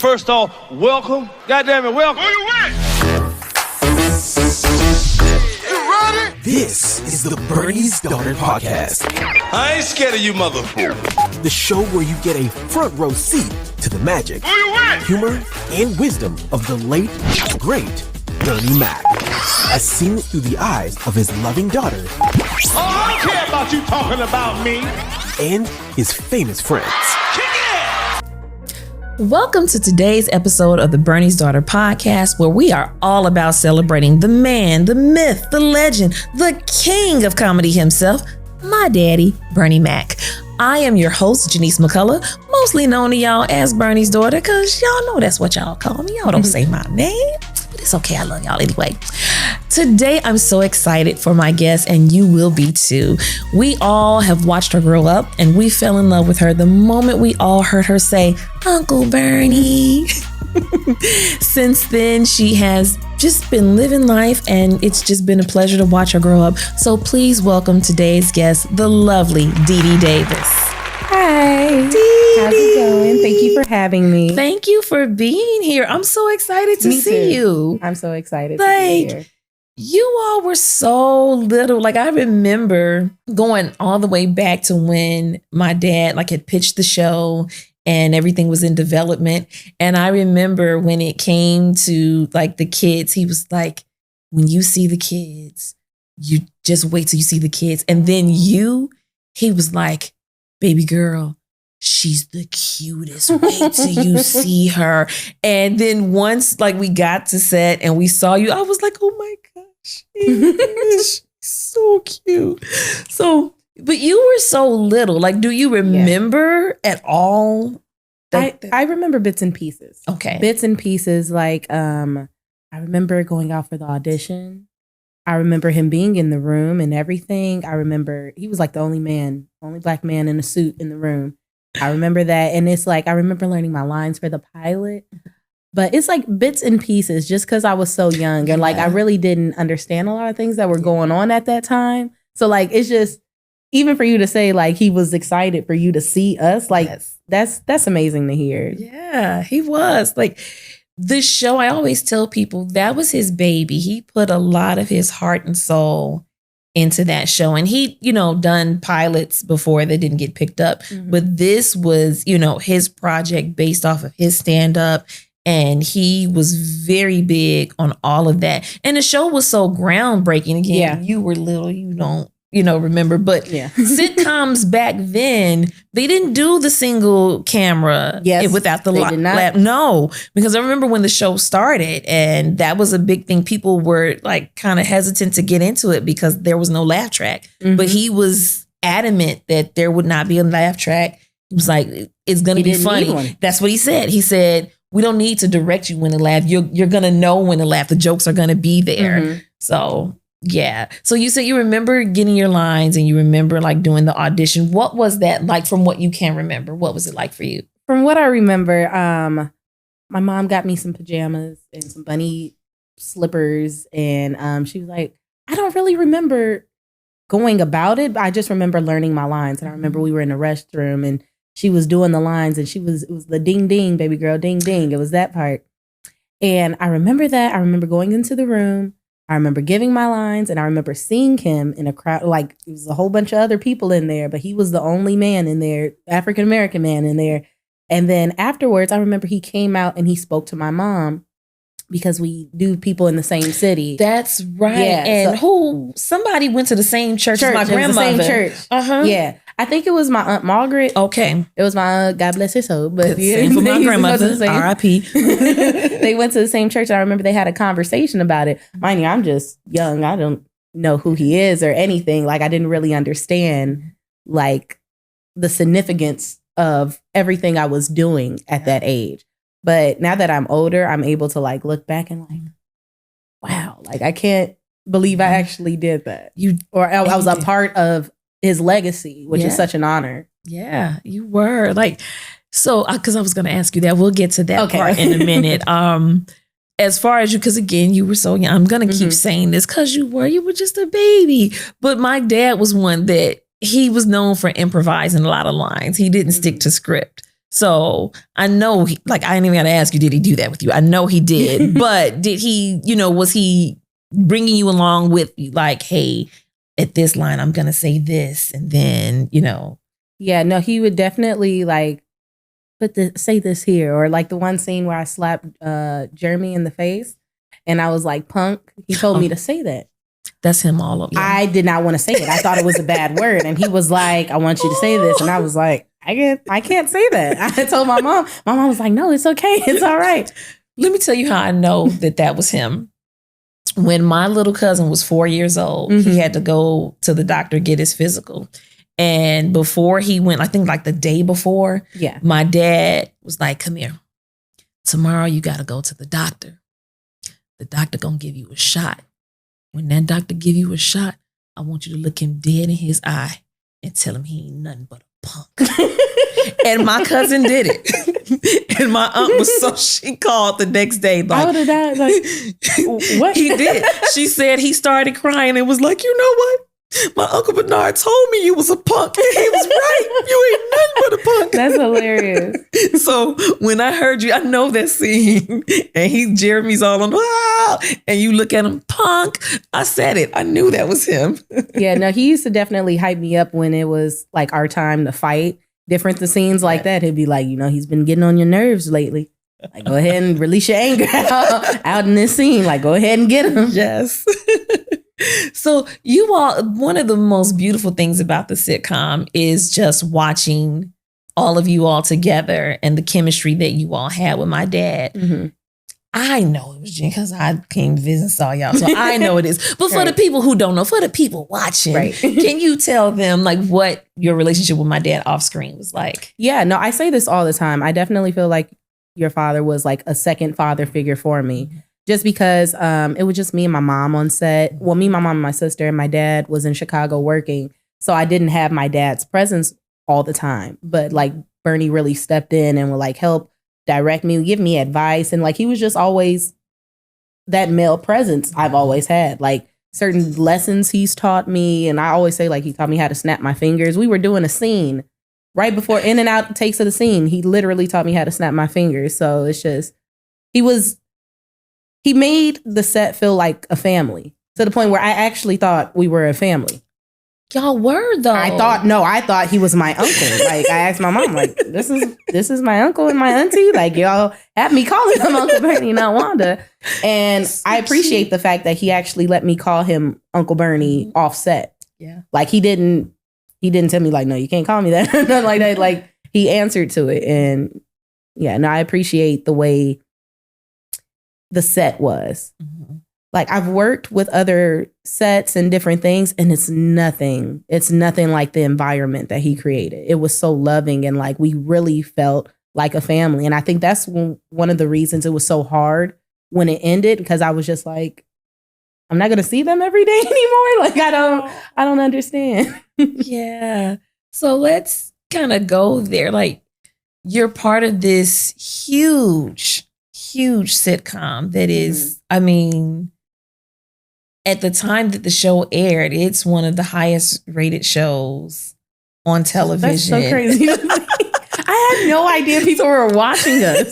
First off, welcome. Goddamn it, welcome. Who you with? You ready? This is the Bernie's Daughter Podcast. I ain't scared of you, motherfucker. The show where you get a front row seat to the magic, Who you with? humor, and wisdom of the late, great Bernie Mac, as seen through the eyes of his loving daughter. Oh, I don't care about you talking about me. And his famous friends. Welcome to today's episode of the Bernie's Daughter Podcast, where we are all about celebrating the man, the myth, the legend, the king of comedy himself, my daddy, Bernie Mac. I am your host, Janice McCullough, mostly known to y'all as Bernie's daughter, because y'all know that's what y'all call me. Y'all don't say my name, but it's okay. I love y'all anyway. Today, I'm so excited for my guest, and you will be too. We all have watched her grow up, and we fell in love with her the moment we all heard her say, Uncle Bernie. Since then, she has just been living life, and it's just been a pleasure to watch her grow up. So please welcome today's guest, the lovely Dee Dee Davis. Hi. How's it going? Thank you for having me. Thank you for being here. I'm so excited to see you. I'm so excited to be here. You all were so little. Like, I remember going all the way back to when my dad had pitched the show and everything was in development. And I remember when it came to the kids, he was like, when you see the kids, you just wait till you see the kids. And then he was like, baby girl, she's the cutest. Wait till you see her. And then once we got to set and we saw you, I was like, oh my gosh, she's so cute. So, but you were so little. Do you remember at all? I remember bits and pieces. Okay. Bits and pieces. I remember going out for the audition. I remember him being in the room and everything. I remember he was the only black man in a suit in the room. I remember that. And it's I remember learning my lines for the pilot. But it's bits and pieces just because I was so young. And I really didn't understand a lot of things that were going on at that time. So it's just, even for you to say he was excited for you to see us, yes. that's amazing to hear. Yeah, he was. This show, I always tell people that was his baby. He put a lot of his heart and soul into that show. And he, done pilots before that didn't get picked up. Mm-hmm. But this was, his project based off of his stand-up. And he was very big on all of that. And the show was so groundbreaking. Again, you were little, you don't, remember. But sitcoms back then, they didn't do the single camera without the lap. No, because I remember when the show started, and that was a big thing. People were kind of hesitant to get into it because there was no laugh track. Mm-hmm. But he was adamant that there would not be a laugh track. He was like, it's going to be funny. That's what he said. He said, we don't need to direct you when to laugh. You're going to know when to laugh. The jokes are going to be there. Mm-hmm. So, yeah. So you said you remember getting your lines and you remember doing the audition. What was that like from what you can remember? What was it like for you? From what I remember, my mom got me some pajamas and some bunny slippers. And she was like, I don't really remember going about it, but I just remember learning my lines. And I remember we were in the restroom and she was doing the lines and it was the ding, ding, baby girl, ding, ding. It was that part. And I remember that. I remember going into the room. I remember giving my lines and I remember seeing him in a crowd. It was a whole bunch of other people in there, but he was the only man in there, African-American man in there. And then afterwards, I remember he came out and he spoke to my mom because we do people in the same city. That's right. Yeah, and somebody went to the same church as my grandmother. The same church. Uh-huh. Yeah. I think it was my Aunt Margaret. Okay. It was my aunt, God bless her soul. But same for my grandmother, R.I.P. They went to the same church. And I remember they had a conversation about it. Mind you, I'm just young. I don't know who he is or anything. I didn't really understand the significance of everything I was doing at that age. But now that I'm older, I'm able to look back and wow, I can't believe I actually did that. I was a part of his legacy, which is such an honor. Yeah, you were so because I was going to ask you that. We'll get to that part in a minute. As far as you, because again, you were so young. I'm going to keep saying this because you were just a baby. But my dad was one that he was known for improvising a lot of lines. He didn't stick to script. So I know, like, I ain't even got to ask you, did he do that with you? I know he did. But did he, was he bringing you along with you? Like, hey, at this line, I'm going to say this. And then, Yeah, no, he would definitely like say this here. Or like the one scene where I slapped Jeremy in the face and I was like, punk. He told me to say that. That's him all over. Yeah. I did not want to say it. I thought it was a bad word. And he was like, I want you to say this. And I was like, I can't say that. I told my mom. My mom was like, no, it's okay. It's all right. Let me tell you how I know that was him. When my little cousin was 4 years old, he had to go to the doctor, get his physical. And before he went, I think like the day before, my dad was like, come here. Tomorrow you got to go to the doctor. The doctor going to give you a shot. When that doctor give you a shot, I want you to look him dead in his eye and tell him he ain't nothing but a punk. And my cousin did it. And my aunt she called the next day. Like, how did that? Like, what? He did. She said he started crying and was like, you know what? My Uncle Bernard told me you was a punk. And he was right. You ain't nothing but a punk. That's hilarious. So when I heard you, I know that scene. And Jeremy's all on, and you look at him, punk. I said it. I knew that was him. Yeah, no, he used to definitely hype me up when it was like our time to fight. Different the scenes like that. He'd be like, he's been getting on your nerves lately. Like, go ahead and release your anger out in this scene. Like, go ahead and get him. Yes. So you all, one of the most beautiful things about the sitcom is just watching all of you all together and the chemistry that you all had with my dad. Mm-hmm. I know it was Jen because I came to visit and saw y'all. So I know it is. But for the people who don't know, for the people watching, can you tell them like what your relationship with my dad off screen was like? Yeah, no, I say this all the time. I definitely feel like your father was like a second father figure for me. Just because it was just me and my mom on set. Well, me, my mom, and my sister, and my dad was in Chicago working. So I didn't have my dad's presence all the time. But like Bernie really stepped in and would like help direct me, give me advice. And like he was just always that male presence I've always had. Like certain lessons he's taught me. And I always say like he taught me how to snap my fingers. We were doing a scene right before in and out takes of the scene. He literally taught me how to snap my fingers. So it's just, he made the set feel like a family to the point where I actually thought we were a family. Y'all were though. I thought he was my uncle. Like I asked my mom, like, this is my uncle and my auntie. Like y'all had me calling him Uncle Bernie, not Wanda. And so I appreciate the fact that he actually let me call him Uncle Bernie off set. Yeah. Like he didn't tell me like, no, you can't call me that. Nothing like that. Like he answered to it. And yeah, no, I appreciate the way the set was. Mm-hmm. Like I've worked with other sets and different things and it's nothing like the environment that he created. It was so loving and like we really felt like a family. And I think that's one of the reasons it was so hard when it ended, because I was just like, I'm not going to see them every day anymore. Like I don't understand. Yeah. So let's kind of go there. Like you're part of this huge sitcom that is, I mean, at the time that the show aired, it's one of the highest rated shows on television. That's so crazy. I had no idea people were watching us.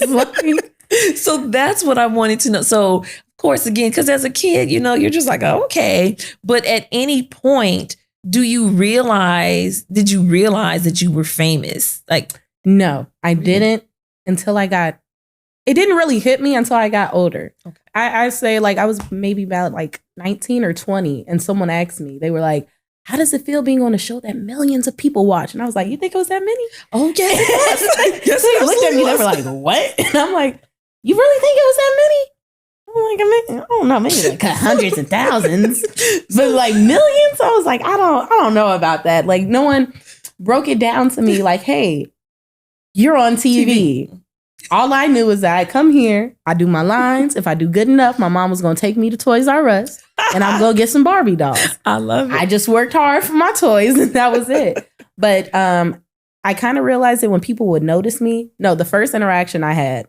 So that's what I wanted to know. So of course, again, because as a kid, you're just like, oh, okay. But at any point, did you realize that you were famous? Like, no, I didn't until it didn't really hit me until I got older. Okay. I say like I was maybe about like 19 or 20 and someone asked me, they were like, how does it feel being on a show that millions of people watch? And I was like, you think it was that many? Oh, yes. Yes, they looked at me, they were like, what? And I'm like, you really think it was that many? I'm like, I don't know, maybe like hundreds and thousands, but like millions? I was like, I don't know about that. Like no one broke it down to me like, hey, you're on TV. All I knew is that I come here, I do my lines. If I do good enough, my mom was going to take me to Toys R Us and I'm going to get some Barbie dolls. I love it. I just worked hard for my toys and that was it. But I kind of realized that when people would notice me, the first interaction I had,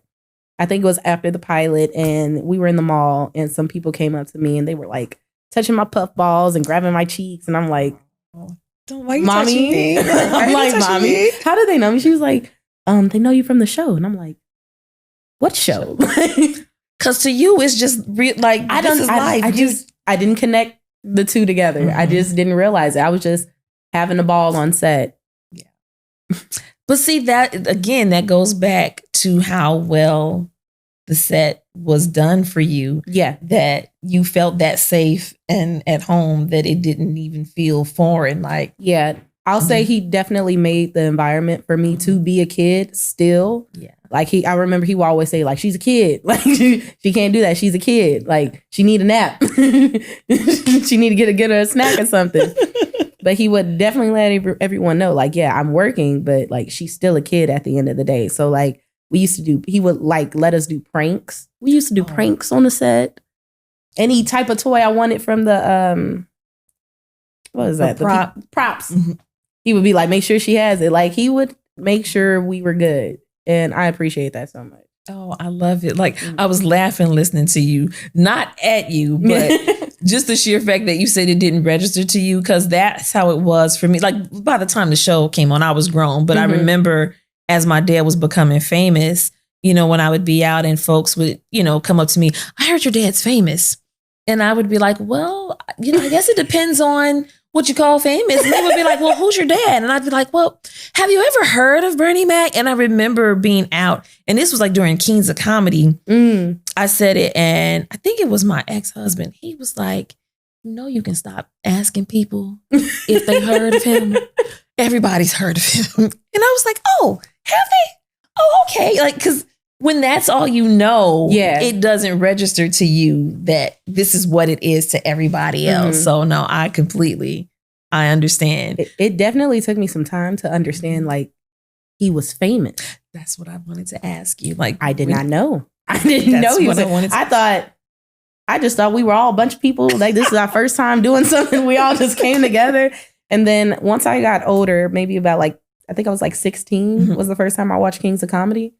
I think it was after the pilot and we were in the mall and some people came up to me and they were like touching my puff balls and grabbing my cheeks. And I'm like, why you mommy? me? I'm like, mommy, how did they know me? She was like, they know you from the show. And I'm like, what show? Because to you, it's just like, this is life. I didn't connect the two together. Mm-hmm. I just didn't realize it. I was just having a ball on set. Yeah. But see, that again, that goes back to how well the set was done for you. Yeah. That you felt that safe and at home, that it didn't even feel foreign. Like, yeah, I'll say he definitely made the environment for me to be a kid still. Yeah. Like I remember he would always say, like, she's a kid. Like she can't do that. She's a kid. Like she need a nap. She need to get her a snack or something. But he would definitely let everyone know, like, yeah, I'm working, but like she's still a kid at the end of the day. So like he would like let us do pranks. We used to do pranks on the set. Any type of toy I wanted from the what is that? The props. Mm-hmm. He would be like, make sure she has it. Like he would make sure we were good. And I appreciate that so much. Oh, I love it. Like I was laughing listening to you, not at you, but just the sheer fact that you said it didn't register to you, because that's how it was for me. Like by the time the show came on, I was grown, but I remember as my dad was becoming famous, you know, when I would be out and folks would, you know, come up to me, I heard your dad's famous. And I would be like, well, you know, I guess it depends on what you call famous. And they would be like, well, who's your dad? And I'd be like, well, have you ever heard of Bernie Mac? And I remember being out, and this was like during Kings of Comedy. I said it, and I think it was my ex-husband. He was like, you can stop asking people if they heard of him. Everybody's heard of him. And I was like, oh, have they? Oh, okay. Like, because when that's all you know, it doesn't register to you that this is what it is to everybody else. So no, I understand. It definitely took me some time to understand, like, he was famous. That's what I wanted to ask you. Like, I did not know. I didn't know he was. I just thought we were all a bunch of people. Like, this is our first time doing something. We all just came together. And then once I got older, maybe about like, I think I was like 16 was the first time I watched Kings of Comedy.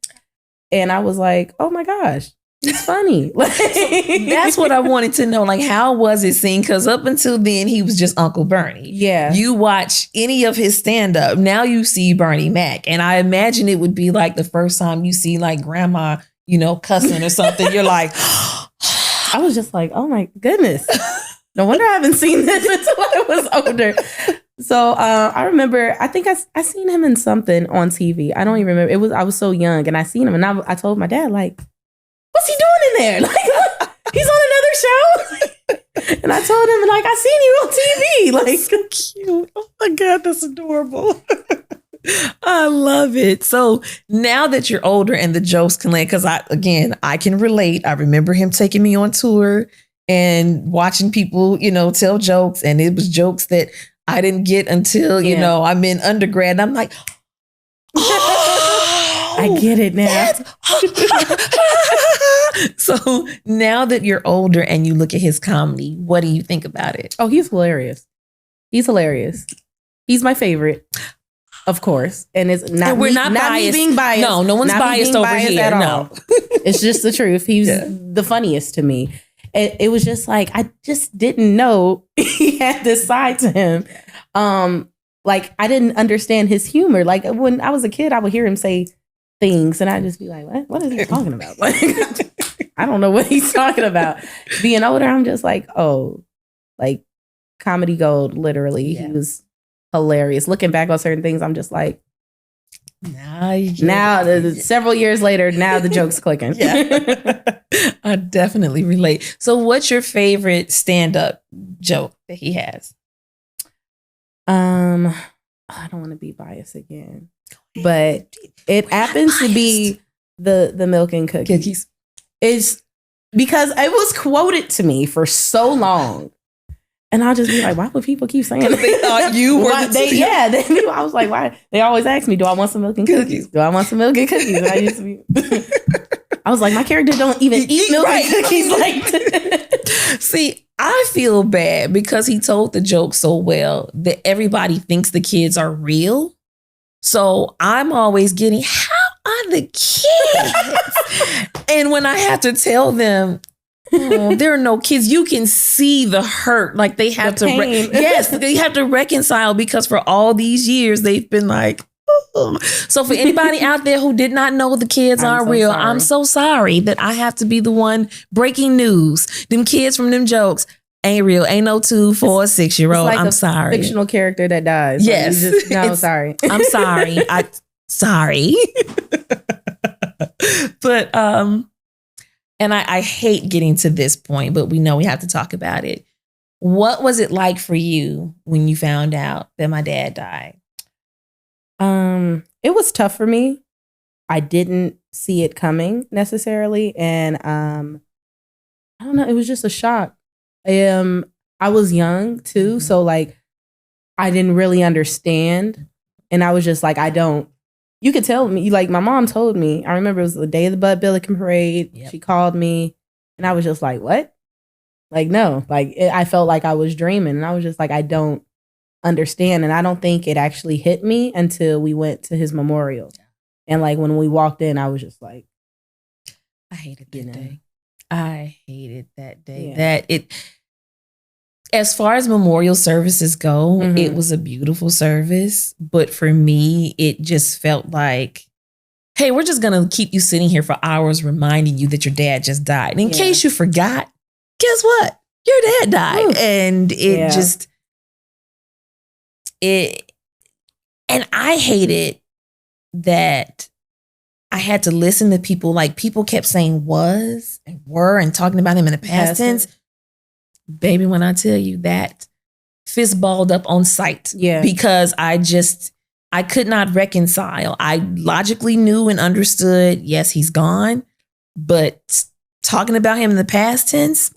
And I was like, oh my gosh, it's funny. Like, that's what I wanted to know. Like, how was it seen? Because up until then, he was just Uncle Bernie. Yeah. You watch any of his stand-up, now you see Bernie Mac. And I imagine it would be like the first time you see like grandma, you know, cussing or something. You're like, I was just like, oh my goodness. No wonder I haven't seen this until I was older. So I remember, I think I seen him in something on TV. I don't even remember. I was so young, and I seen him, and I told my dad, like, what's he doing in there? Like, he's on another show. And I told him, like, I seen you on TV. Like, so cute. Oh my God, that's adorable. I love it. So now that you're older and the jokes can land, because I can relate. I remember him taking me on tour and watching people, you know, tell jokes, and it was jokes that I didn't get until, you know, I'm in undergrad. And I'm like, oh, I get it now. So now that you're older and you look at his comedy, what do you think about it? Oh, he's hilarious. He's hilarious. He's my favorite, of course. And it's not, and we're not biased. Me being biased. No one's biased over here. No, it's just the truth. He's the funniest to me. It was just like, I just didn't know he had this side to him. Like, I didn't understand his humor. Like, when I was a kid, I would hear him say things and I'd just be like, what is he talking about? Like, I don't know what he's talking about. Being older, I'm just like, oh, like comedy gold, literally. He was hilarious. Looking back on certain things, I'm just like, several years later, now the joke's clicking. I definitely relate. So what's your favorite stand-up joke that he has? I don't want to be biased again, but it happens to be the milk and cookies. It's because it was quoted to me for so long. And I'll just be like, why would people keep saying that? They thought you were they knew. I was like, why? They always ask me, do I want some milk and cookies? Do I want some milk and cookies? And I used to be... I was like, my character don't even eat milk and cookies like that. See, I feel bad because he told the joke so well that everybody thinks the kids are real. So I'm always getting, how are the kids? And when I have to tell them, oh, there are no kids, you can see the hurt. Like they have to, they have to reconcile because for all these years they've been like, So for anybody out there who did not know the kids aren't real, I'm so sorry that I have to be the one breaking news. Them kids from them jokes ain't real. Ain't no 2, 4, 6-year-old. Like I'm sorry. Fictional character that dies. Yes. Sorry. I'm sorry. Sorry. But and I hate getting to this point, but we know we have to talk about it. What was it like for you when you found out that my dad died? It was tough for me. I didn't see it coming necessarily. And I don't know, it was just a shock. I was young too, so like I didn't really understand. And I was just like, you could tell me, like my mom told me, I remember it was the day of the Bud Billiken parade. Yep. She called me and I was just like, what? Like, no, like I felt like I was dreaming and I was just like, I don't understand. And I don't think it actually hit me until we went to his memorial. And like when we walked in, I was just like, I hated that day. I hated that day. Yeah. As far as memorial services go, it was a beautiful service. But for me, it just felt like, hey, we're just going to keep you sitting here for hours reminding you that your dad just died. And in case you forgot, guess what? Your dad died. Ooh. And and I hated that I had to listen to people, like people kept saying was and were and talking about him in the past tense. Baby, when I tell you that, fist balled up on sight. Yeah. Because I could not reconcile. I logically knew and understood, yes, he's gone. But talking about him in the past tense,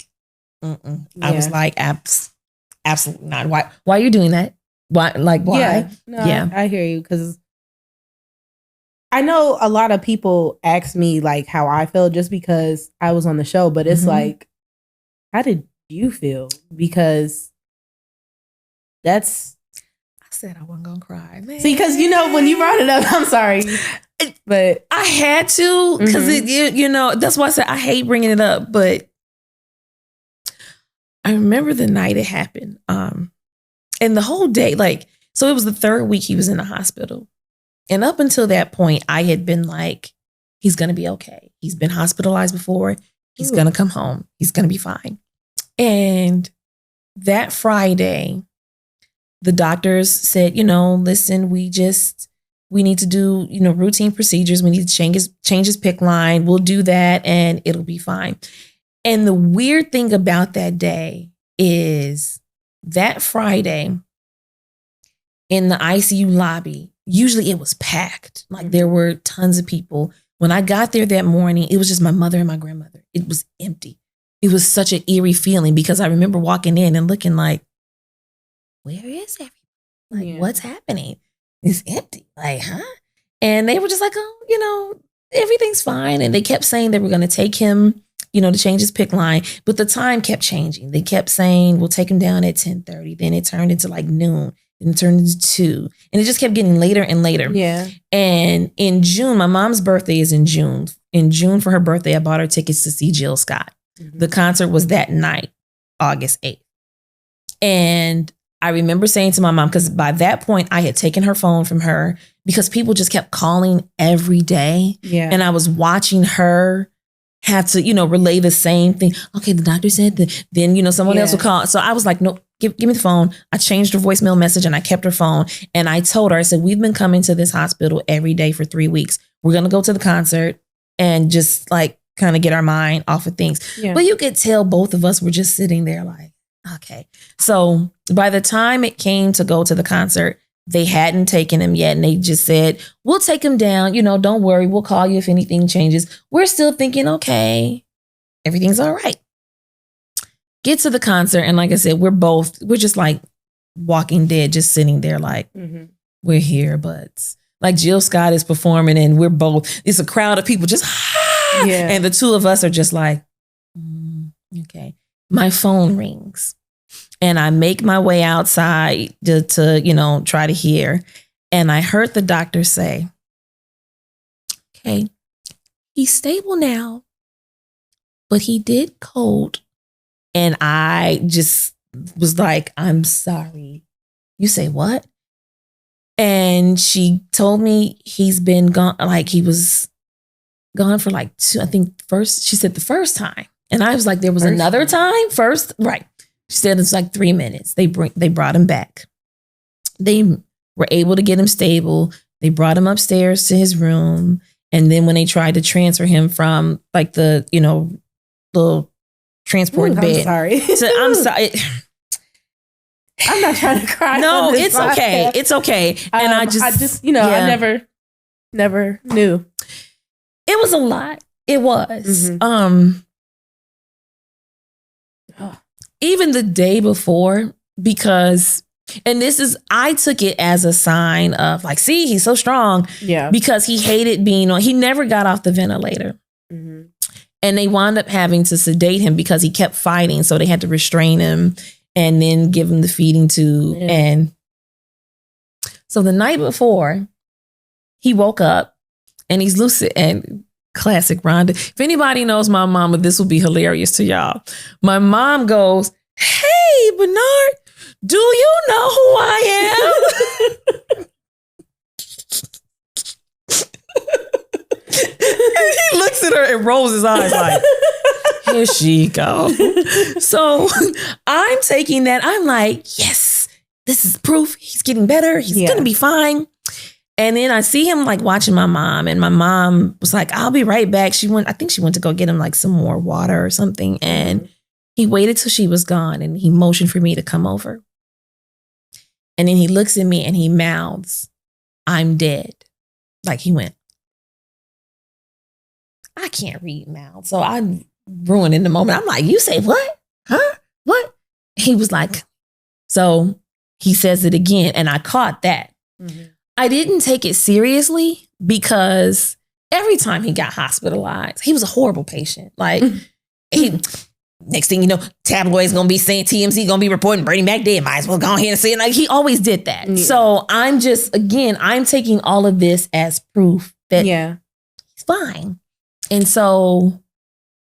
I was like, absolutely not. Why are you doing that? Why? Yeah. No, I hear you. Because I know a lot of people ask me like how I felt just because I was on the show. But it's like, how did you feel? Because I said I wasn't gonna cry. Man. See, because when you brought it up, I'm sorry, but I had to because that's why I said I hate bringing it up. But I remember the night it happened, and the whole day. So it was the third week he was in the hospital, and up until that point, I had been like, he's gonna be okay. He's been hospitalized before. He's gonna come home. He's gonna be fine. And that Friday, the doctors said, listen, we need to do, routine procedures. We need to change his PICC line. We'll do that and it'll be fine. And the weird thing about that day is that Friday in the ICU lobby, usually it was packed. Like there were tons of people. When I got there that morning, it was just my mother and my grandmother. It was empty. It was such an eerie feeling because I remember walking in and looking like, where is everybody? Like, what's happening? It's empty. Like, huh? And they were just like, oh, everything's fine. And they kept saying they were going to take him, to change his PICC line. But the time kept changing. They kept saying, we'll take him down at 10:30. Then it turned into like noon. Then it turned into 2. And it just kept getting later and later. Yeah. And in June, my mom's birthday is in June. In June for her birthday, I bought her tickets to see Jill Scott. The concert was that night, August 8th. And I remember saying to my mom, because by that point I had taken her phone from her because people just kept calling every day. Yeah. And I was watching her have to, relay the same thing. Okay, the doctor said that. Then, someone else would call. So I was like, no, give me the phone. I changed her voicemail message and I kept her phone. And I told her, I said, we've been coming to this hospital every day for 3 weeks. We're going to go to the concert and just kind of get our mind off of things. Yeah. But you could tell both of us were just sitting there like, okay. So by the time it came to go to the concert, they hadn't taken him yet. And they just said, we'll take him down. Don't worry. We'll call you if anything changes. We're still thinking, okay, everything's all right. Get to the concert. And like I said, we're just like Walking Dead, just sitting there like, we're here, but like Jill Scott is performing and it's a crowd of people just, yeah. And the two of us are just like, okay. My phone rings and I make my way outside to try to hear. And I heard the doctor say, okay, he's stable now, but he did cold. And I just was like, I'm sorry. You say what? And she told me he's been gone, like he was gone for like two, I think she said the first time. And I was like, there was another time first. Right. She said it's like 3 minutes. They brought him back. They were able to get him stable. They brought him upstairs to his room. And then when they tried to transfer him from like the, little transport bed. I'm sorry. I'm sorry. I'm not trying to cry. No, it's okay. It's okay. And I just, I never knew. It was a lot. It was. Even the day before, because, and I took it as a sign of like, see, he's so strong. Yeah. Because he hated he never got off the ventilator. Mm-hmm. And they wound up having to sedate him because he kept fighting. So they had to restrain him and then give him the feeding tube. Yeah. And so the night before, he woke up and he's lucid, and classic Rhonda. If anybody knows my mama, this will be hilarious to y'all. My mom goes, "Hey, Bernard, do you know who I am?" And he looks at her and rolls his eyes like, here she goes. So I'm taking that. I'm like, yes, this is proof. He's getting better. He's going to be fine. And then I see him like watching my mom, and my mom was like, I'll be right back. I think she went to go get him like some more water or something. And he waited till she was gone, and he motioned for me to come over. And then he looks at me and he mouths, "I'm dead." Like he went, I can't read mouth. So I ruined in the moment. I'm like, you say what? Huh? What? He was like, so he says it again. And I caught that. Mm-hmm. I didn't take it seriously because every time he got hospitalized, he was a horrible patient. Like next thing you know, tabloids going to be saying TMZ going to be reporting Bernie Mac dead. Might as well go ahead and say it. Like he always did that. Yeah. So I'm taking all of this as proof that he's fine. And so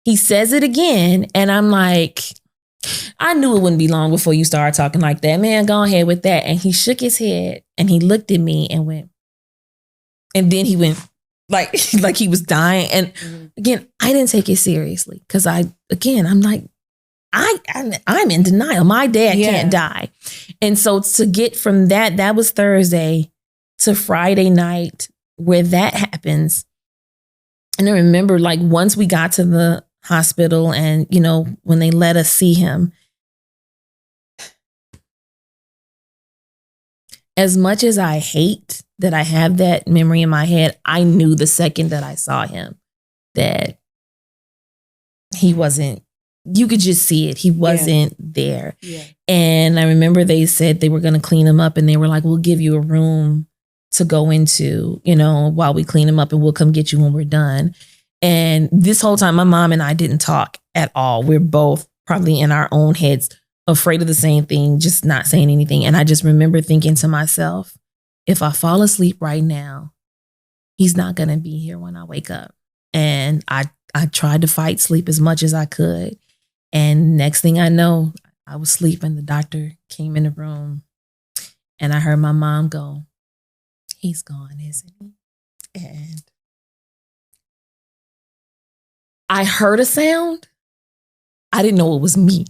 he says it again, and I'm like, I knew it wouldn't be long before you started talking like that. Man, go ahead with that. And he shook his head and he looked at me and went, and then he went like he was dying. And again, I didn't take it seriously because I'm like, I'm in denial. My dad can't die. And so to get from that was Thursday to Friday night where that happens. And I remember like once we got to the hospital and, when they let us see him, as much as I hate that I have that memory in my head, I knew the second that I saw him that he wasn't, you could just see it. He wasn't there. Yeah. And I remember they said they were going to clean him up, and they were like, we'll give you a room to go into, while we clean him up, and we'll come get you when we're done. And this whole time, my mom and I didn't talk at all. We're both probably in our own heads, afraid of the same thing, just not saying anything. And I just remember thinking to myself, if I fall asleep right now, he's not going to be here when I wake up. And I tried to fight sleep as much as I could. And next thing I know, I was sleeping. The doctor came in the room, and I heard my mom go, he's gone, isn't he? And I heard a sound. I didn't know it was me.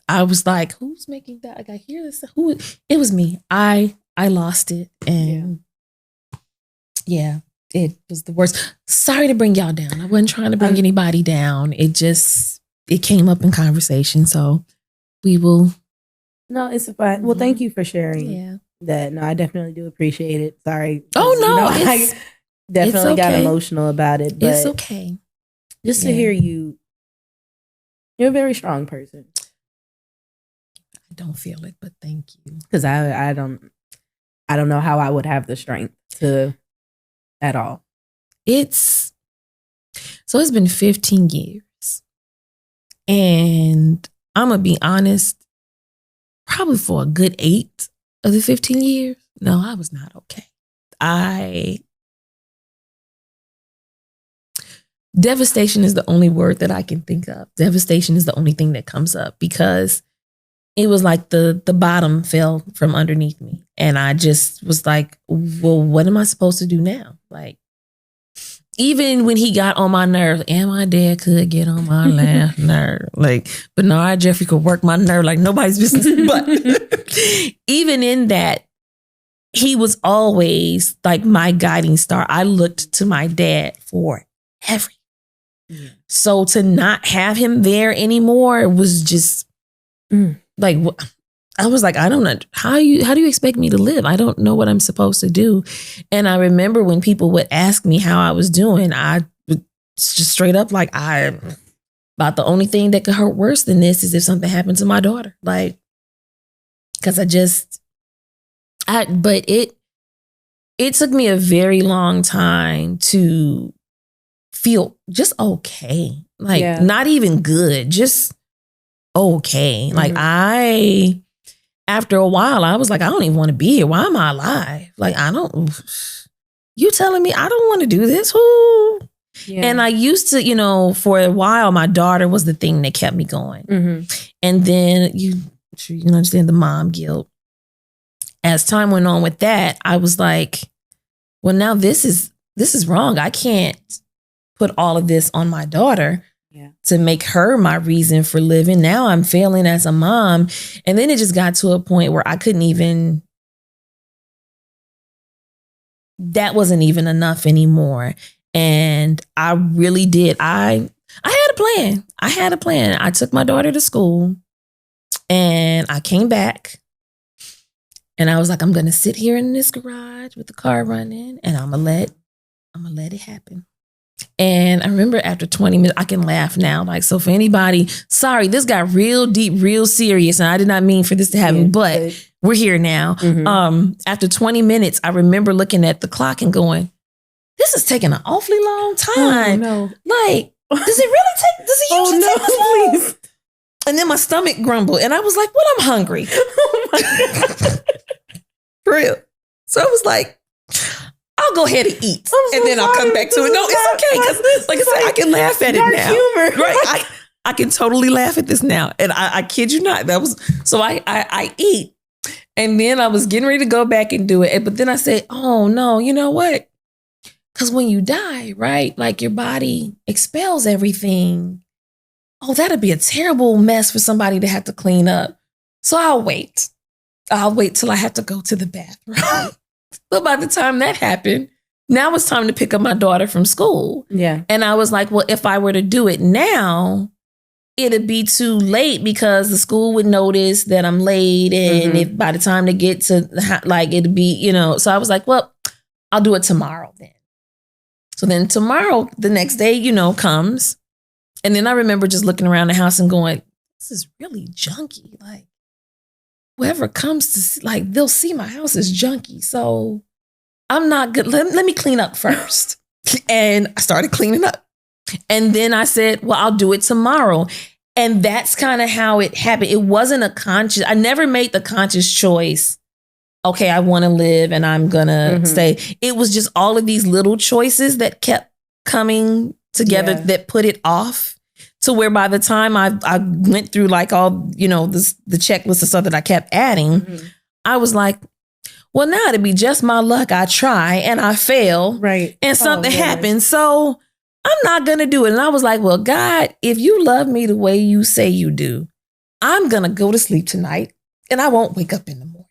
I was like, who's making that? Like, I hear this. It was me. I lost it. And it was the worst. Sorry to bring y'all down. I wasn't trying to bring anybody down. It came up in conversation. So we will. No, it's fine. Well, thank you for sharing. Yeah. That. No, I definitely do appreciate it. Sorry. Oh no, I definitely got emotional about it. But it's okay. Just to hear you're a very strong person. I don't feel it, but thank you. Because I don't know how I would have the strength to at all. It's been 15 years. And I'm gonna be honest, probably for a good 8 of the 15 years, no, I was not okay. Devastation is the only word that I can think of. Devastation is the only thing that comes up because it was like the bottom fell from underneath me. And I just was like, well, what am I supposed to do now? Like, even when he got on my nerves, and my dad could get on my last nerve. Like, Bernard Jeffrey could work my nerve like nobody's business. But even in that, he was always like my guiding star. I looked to my dad for everything. Yeah. So to not have him there anymore was just like, I was like, I don't know. How do you expect me to live? I don't know what I'm supposed to do. And I remember when people would ask me how I was doing, I would just straight up like, about the only thing that could hurt worse than this is if something happened to my daughter. Like, because but it took me a very long time to feel just okay. Like, not even good, just okay. Like, after a while, I was like, I don't even want to be here. Why am I alive? Like, you telling me I don't want to do this? Who? Yeah. And I used to, for a while, my daughter was the thing that kept me going. And then you understand the mom guilt. As time went on with that, I was like, well, now this is wrong. I can't put all of this on my daughter to make her my reason for living. Now I'm failing as a mom. And then it just got to a point where I couldn't even, that wasn't even enough anymore. And I really did. I had a plan. I took my daughter to school and I came back and I was like, I'm going to sit here in this garage with the car running and I'm going to let it happen. And I remember after 20 minutes, I can laugh now. Like, so for anybody, sorry, this got real deep, real serious. And I did not mean for this to happen, but we're here now. After 20 minutes, I remember looking at the clock and going, this is taking an awfully long time. Oh, no. Like, does it usually take this long? Please. And then my stomach grumbled and I was like, well, I'm hungry. Oh my God. For real. So I was like, I'll go ahead and eat, and then I'll come back to it. No, it's okay, because like I said, I can laugh at it now. Humor. Right? I can totally laugh at this now, and I kid you not. That was so. I eat, and then I was getting ready to go back and do it, but then I said, "Oh no, you know what? Because when you die, right, like your body expels everything. Oh, that'd be a terrible mess for somebody to have to clean up. So I'll wait. I'll wait till I have to go to the bathroom." So by the time that happened, now it's time to pick up my daughter from school. Yeah. And I was like, well, if I were to do it now, it'd be too late because the school would notice that I'm late. And if by the time they get to, like, it'd be, so I was like, well, I'll do it tomorrow then. So then tomorrow, the next day, comes. And then I remember just looking around the house and going, this is really junky. Like, whoever comes to see, like, they'll see my house is junky. So I'm not good. Let me clean up first. And I started cleaning up. And then I said, well, I'll do it tomorrow. And that's kind of how it happened. It wasn't I never made the conscious choice. Okay, I want to live and I'm going to stay. It was just all of these little choices that kept coming together that put it off. To where by the time I went through like all, the checklist of stuff that I kept adding, I was like, well, now it'd be just my luck. I try and I fail. Right. And something happens. So I'm not going to do it. And I was like, well, God, if you love me the way you say you do, I'm going to go to sleep tonight and I won't wake up in the morning.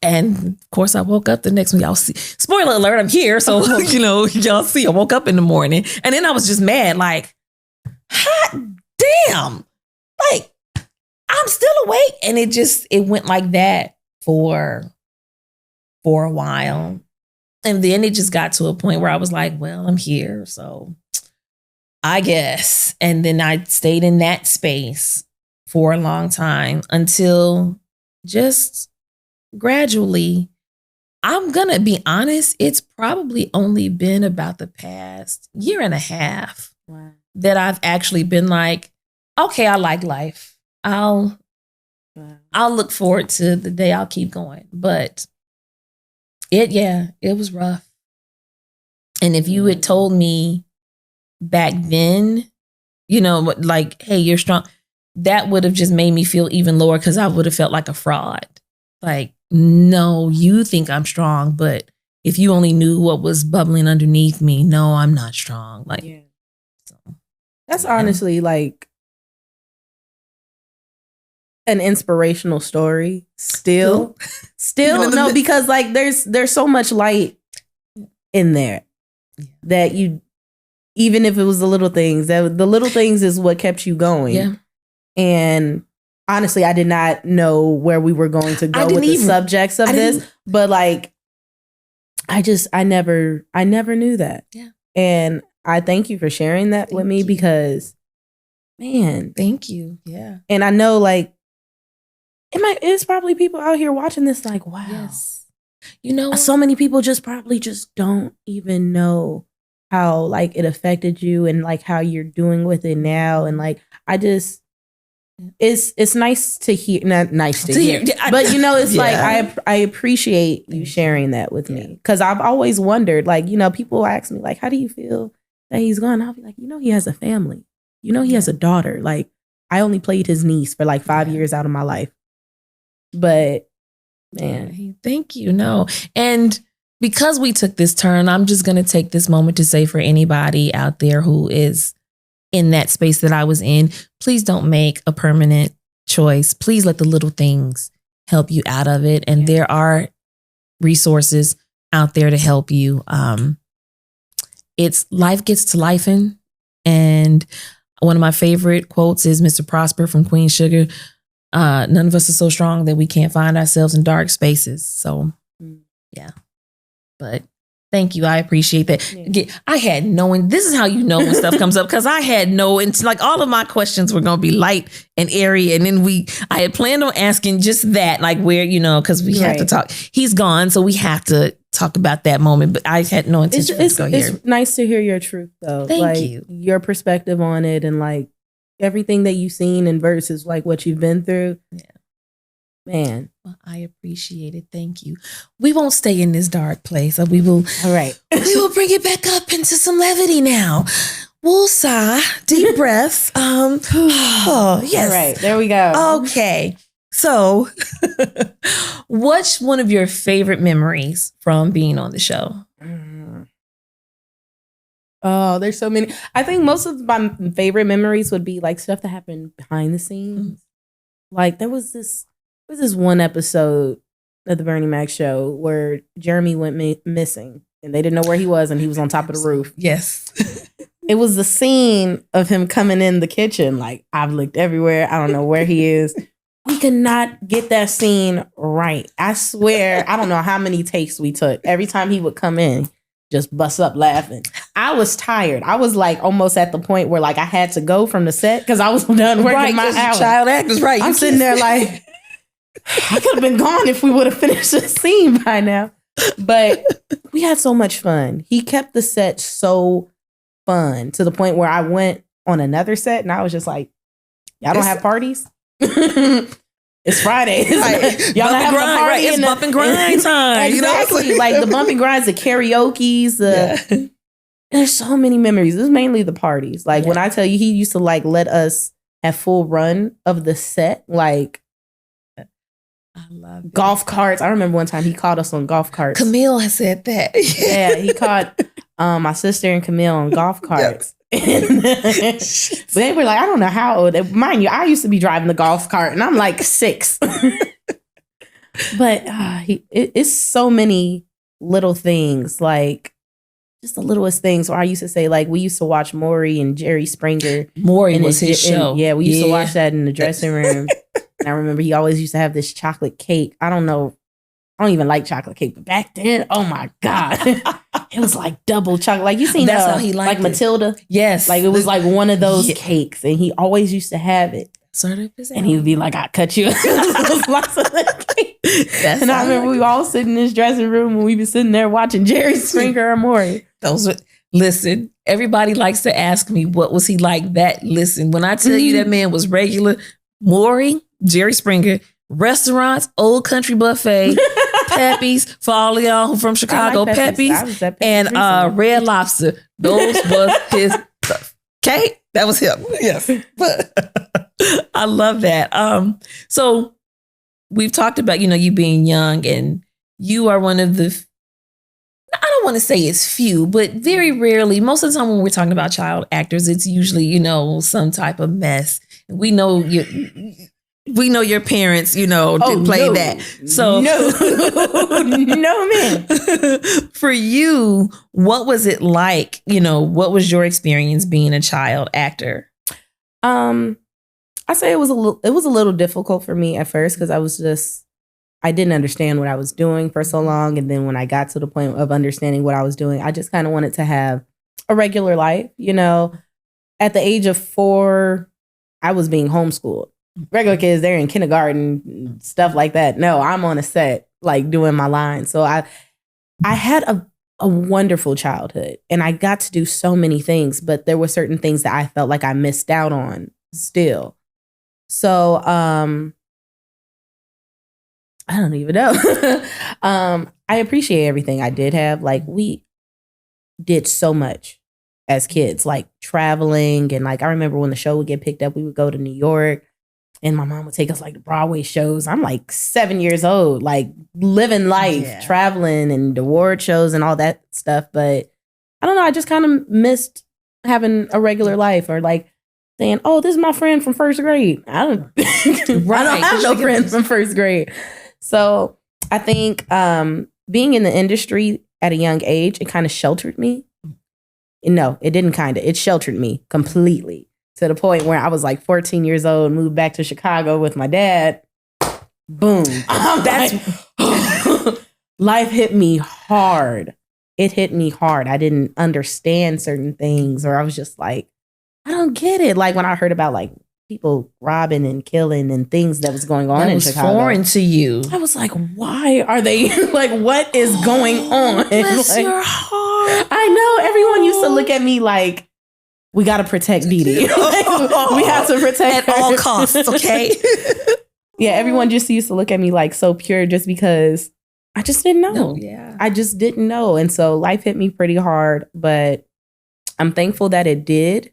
And of course, I woke up the next one. Y'all see, spoiler alert, I'm here. So, y'all see, I woke up in the morning and then I was just mad. Like, hot damn, like I'm still awake. And it went like that for a while. And then it just got to a point where I was like, well, I'm here. So I guess. And then I stayed in that space for a long time until just gradually, I'm going to be honest, it's probably only been about the past year and a half. Wow. That I've actually been like, okay, I like life. I'll look forward to the day I'll keep going. But it was rough. And if you had told me back then, like, hey, you're strong. that would have just made me feel even lower because I would have felt like a fraud. Like, no, you think I'm strong, but if you only knew what was bubbling underneath me, no, I'm not strong. Like, so, that's honestly like an inspirational story. Still no, because like there's so much light in there that you, even if it was the little things, that the little things is what kept you going. Yeah. And honestly, I did not know where we were going to go with the subjects of this, but like, I never knew that. Yeah. And I thank you for sharing that with me because, man. Thank you. Yeah. And I know like, it's probably people out here watching this like, wow. Yes. You know, so many people probably don't even know how like it affected you and like how you're doing with it now. And like, it's nice to hear, not nice to hear, but you know, it's like, I appreciate you sharing that with me. Cause I've always wondered, like, you know, people ask me like, how do you feel that he's gone? I'll be like, you know, he has a family, you know, he has a daughter. Like I only played his niece for like 5 years out of my life. But man, thank you. No. And because we took this turn, I'm just going to take this moment to say for anybody out there who is in that space that I was in, please don't make a permanent choice. Please let the little things help you out of it. And there are resources out there to help you. It's life gets to lifing. And one of my favorite quotes is Mr. Prosper from Queen Sugar. None of us are so strong that we can't find ourselves in dark spaces. So yeah, but thank you. I appreciate that. Yeah. I had this is how you know when stuff comes up, because I had like all of my questions were going to be light and airy. And then I had planned on asking just that, like where, you know, because we have to talk. He's gone, so we have to talk about that moment. But I had no intention to go here. It's nice to hear your truth, though. Thank you. Your perspective on it and like everything that you've seen and versus like what you've been through. Yeah. Man. Well, I appreciate it. Thank you. We won't stay in this dark place. We will. All right. We will bring it back up into some levity now. Woosah, deep breath. Oh, yes. All right. There we go. Okay. So, what's one of your favorite memories from being on the show? Oh, there's so many. I think most of my favorite memories would be like stuff that happened behind the scenes. Like there was this one episode of the Bernie Mac show where Jeremy went missing and they didn't know where he was and he was on top of the roof. Yes. It was the scene of him coming in the kitchen. Like I've looked everywhere. I don't know where he is. We could not get that scene right. I swear, I don't know how many takes we took. Every time he would come in, just bust up laughing. I was tired. I was like almost at the point where like I had to go from the set because I was done working my hours. Child actors, right? I'm sitting there like I could have been gone if we would have finished the scene by now. But we had so much fun. He kept the set so fun to the point where I went on another set and I was just like, y'all don't have parties? It's Friday. Y'all not having a party. It's bump and grind time. Exactly. You know? Like the bump and grinds, the karaoke's, there's so many memories. This is mainly the parties. Like when I tell you, he used to like let us have full run of the set. Like I love golf carts. I remember one time he caught us on golf carts. Camille has said that. Yeah, he caught my sister and Camille on golf carts. But they were like, I don't know how old. Mind you, I used to be driving the golf cart and I'm like 6. But it's so many little things, like just the littlest things. Where I used to say, like, we used to watch Maury and Jerry Springer. Maury was his show. Yeah, we used to watch that in the dressing room. And I remember he always used to have this chocolate cake. I don't even like chocolate cake, but back then, oh my God. It was like double chocolate. Like you seen that's how he liked like Matilda? Yes. Like it was like one of those cakes and he always used to have it. Sort of. And he would be like, I cut you. Lots of that cake. And I remember we were all sitting in this dressing room and we be sitting there watching Jerry Springer or Maury. Listen, everybody likes to ask me, what was he like that? Listen, when I tell you that man was regular, Maury, Jerry Springer, restaurants, Old Country Buffet, Pepe's, for all of y'all who from Chicago, like Pepe's and Red Lobster. Those was his stuff. Okay? That was him. Yes. But I love that. So we've talked about, you being young, and you are one of the, I don't want to say it's few, but very rarely, most of the time when we're talking about child actors, it's usually, some type of mess. We know your parents, did play that. So no, man. For you, what was it like? What was your experience being a child actor? I say it was a little difficult for me at first because I didn't understand what I was doing for so long. And then when I got to the point of understanding what I was doing, I just kind of wanted to have a regular life. At the age of 4, I was being homeschooled. Regular kids, they're in kindergarten, stuff like that. No, I'm on a set, like doing my lines. So I had a wonderful childhood and I got to do so many things, but there were certain things that I felt like I missed out on still. So, I don't even know. I appreciate everything I did have. Like, we did so much as kids, like traveling. And like, I remember when the show would get picked up, we would go to New York and my mom would take us like to Broadway shows. I'm like 7 years old, like living life, traveling and award shows and all that stuff. But I don't know. I just kind of missed having a regular life, or like saying, oh, this is my friend from first grade. I don't have no friends from first grade. So I think being in the industry at a young age, it kind of sheltered me. No, it didn't it sheltered me completely, to the point where I was like 14 years old, moved back to Chicago with my dad. Boom. Life hit me hard. It hit me hard. I didn't understand certain things, or I was just like, I don't get it. Like when I heard about like people robbing and killing and things that was going on in Chicago. Foreign to you. I was like, why are they like, what is going on? Bless like, your heart. I know everyone used to look at me like, we got to protect Dee Dee. We have to protect at her. all costs. Okay. Yeah. Everyone just used to look at me like so pure just because I just didn't know. No, yeah. I just didn't know. And so life hit me pretty hard, but I'm thankful that it did,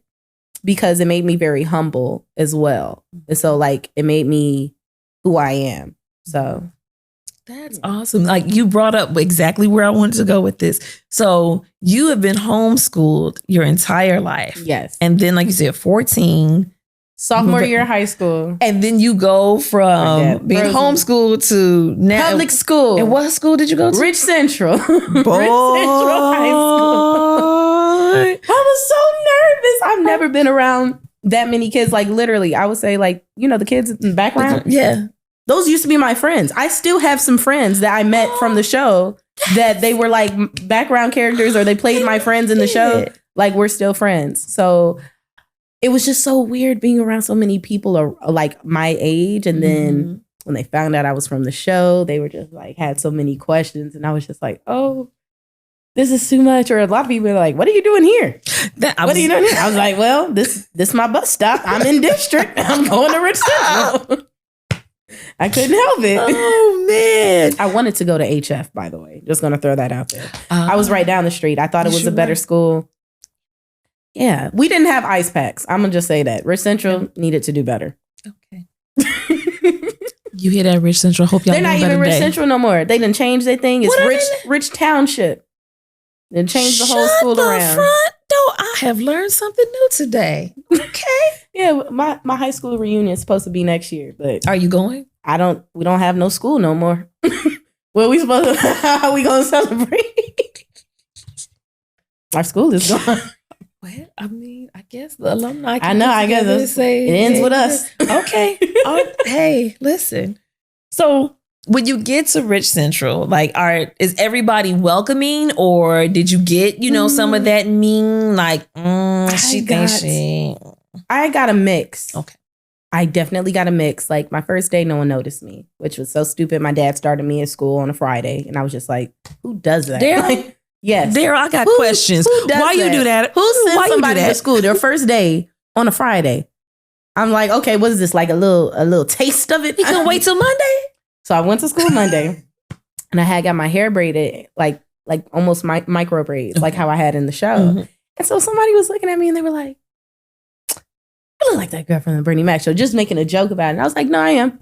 because it made me very humble as well. And so like it made me who I am. So that's awesome. Like you brought up exactly where I wanted to go with this. So you have been homeschooled your entire life. Yes. And then like you said, 14. Sophomore year of high school. And then you go from being homeschooled to now public school. And what school did you go to? Rich Central. Boy. Rich Central High School. I was so nervous. I've never been around that many kids. Like literally, I would say like, the kids in the background. Yeah. Those used to be my friends. I still have some friends that I met from the show that they were like background characters, or they played my friends in the show. Like we're still friends. So it was just so weird being around so many people are like my age. And then when they found out I was from the show, they were just like, had so many questions. And I was just like, oh, this is too much. Or a lot of people are like, what are you doing here? What are you doing here? I was like, well, this is my bus stop. I'm in district. I'm going to Rich Central. I couldn't help it. Oh, man. I wanted to go to HF, by the way. Just going to throw that out there. I was right down the street. I thought it was a better school. Yeah. We didn't have ice packs. I'm going to just say that. Rich Central needed to do better. Okay. You hear that, Rich Central? Hope y'all They're not even Rich Central no more. They didn't change their thing. It's Rich Township. They changed the whole school around. Front door. I have learned something new today. Okay. Yeah, my high school reunion is supposed to be next year, but are you going? We don't have no school no more. Well, we supposed to, how are we gonna celebrate? Our school is gone. Well, I mean, I guess the alumni I guess it ends with us. Okay. Hey, listen. So when you get to Rich Central, like, is everybody welcoming, or did you get, some of that mean, like, she thinks she... I got a mix. Okay. I definitely got a mix. Like my first day, no one noticed me, which was so stupid. My dad started me at school on a Friday, and I was just like, who does that? Daryl? Yes. Daryl, I got questions. Why you do that? Who sends somebody to school their first day on a Friday? I'm like, okay, what is this? Like a little taste of it? You can wait till Monday? So I went to school Monday, and I had got my hair braided, like almost micro braids, like how I had in the show. Mm-hmm. And so somebody was looking at me, and they were like, you look like that girl from the Bernie Mac show, just making a joke about it. And I was like, no, I am.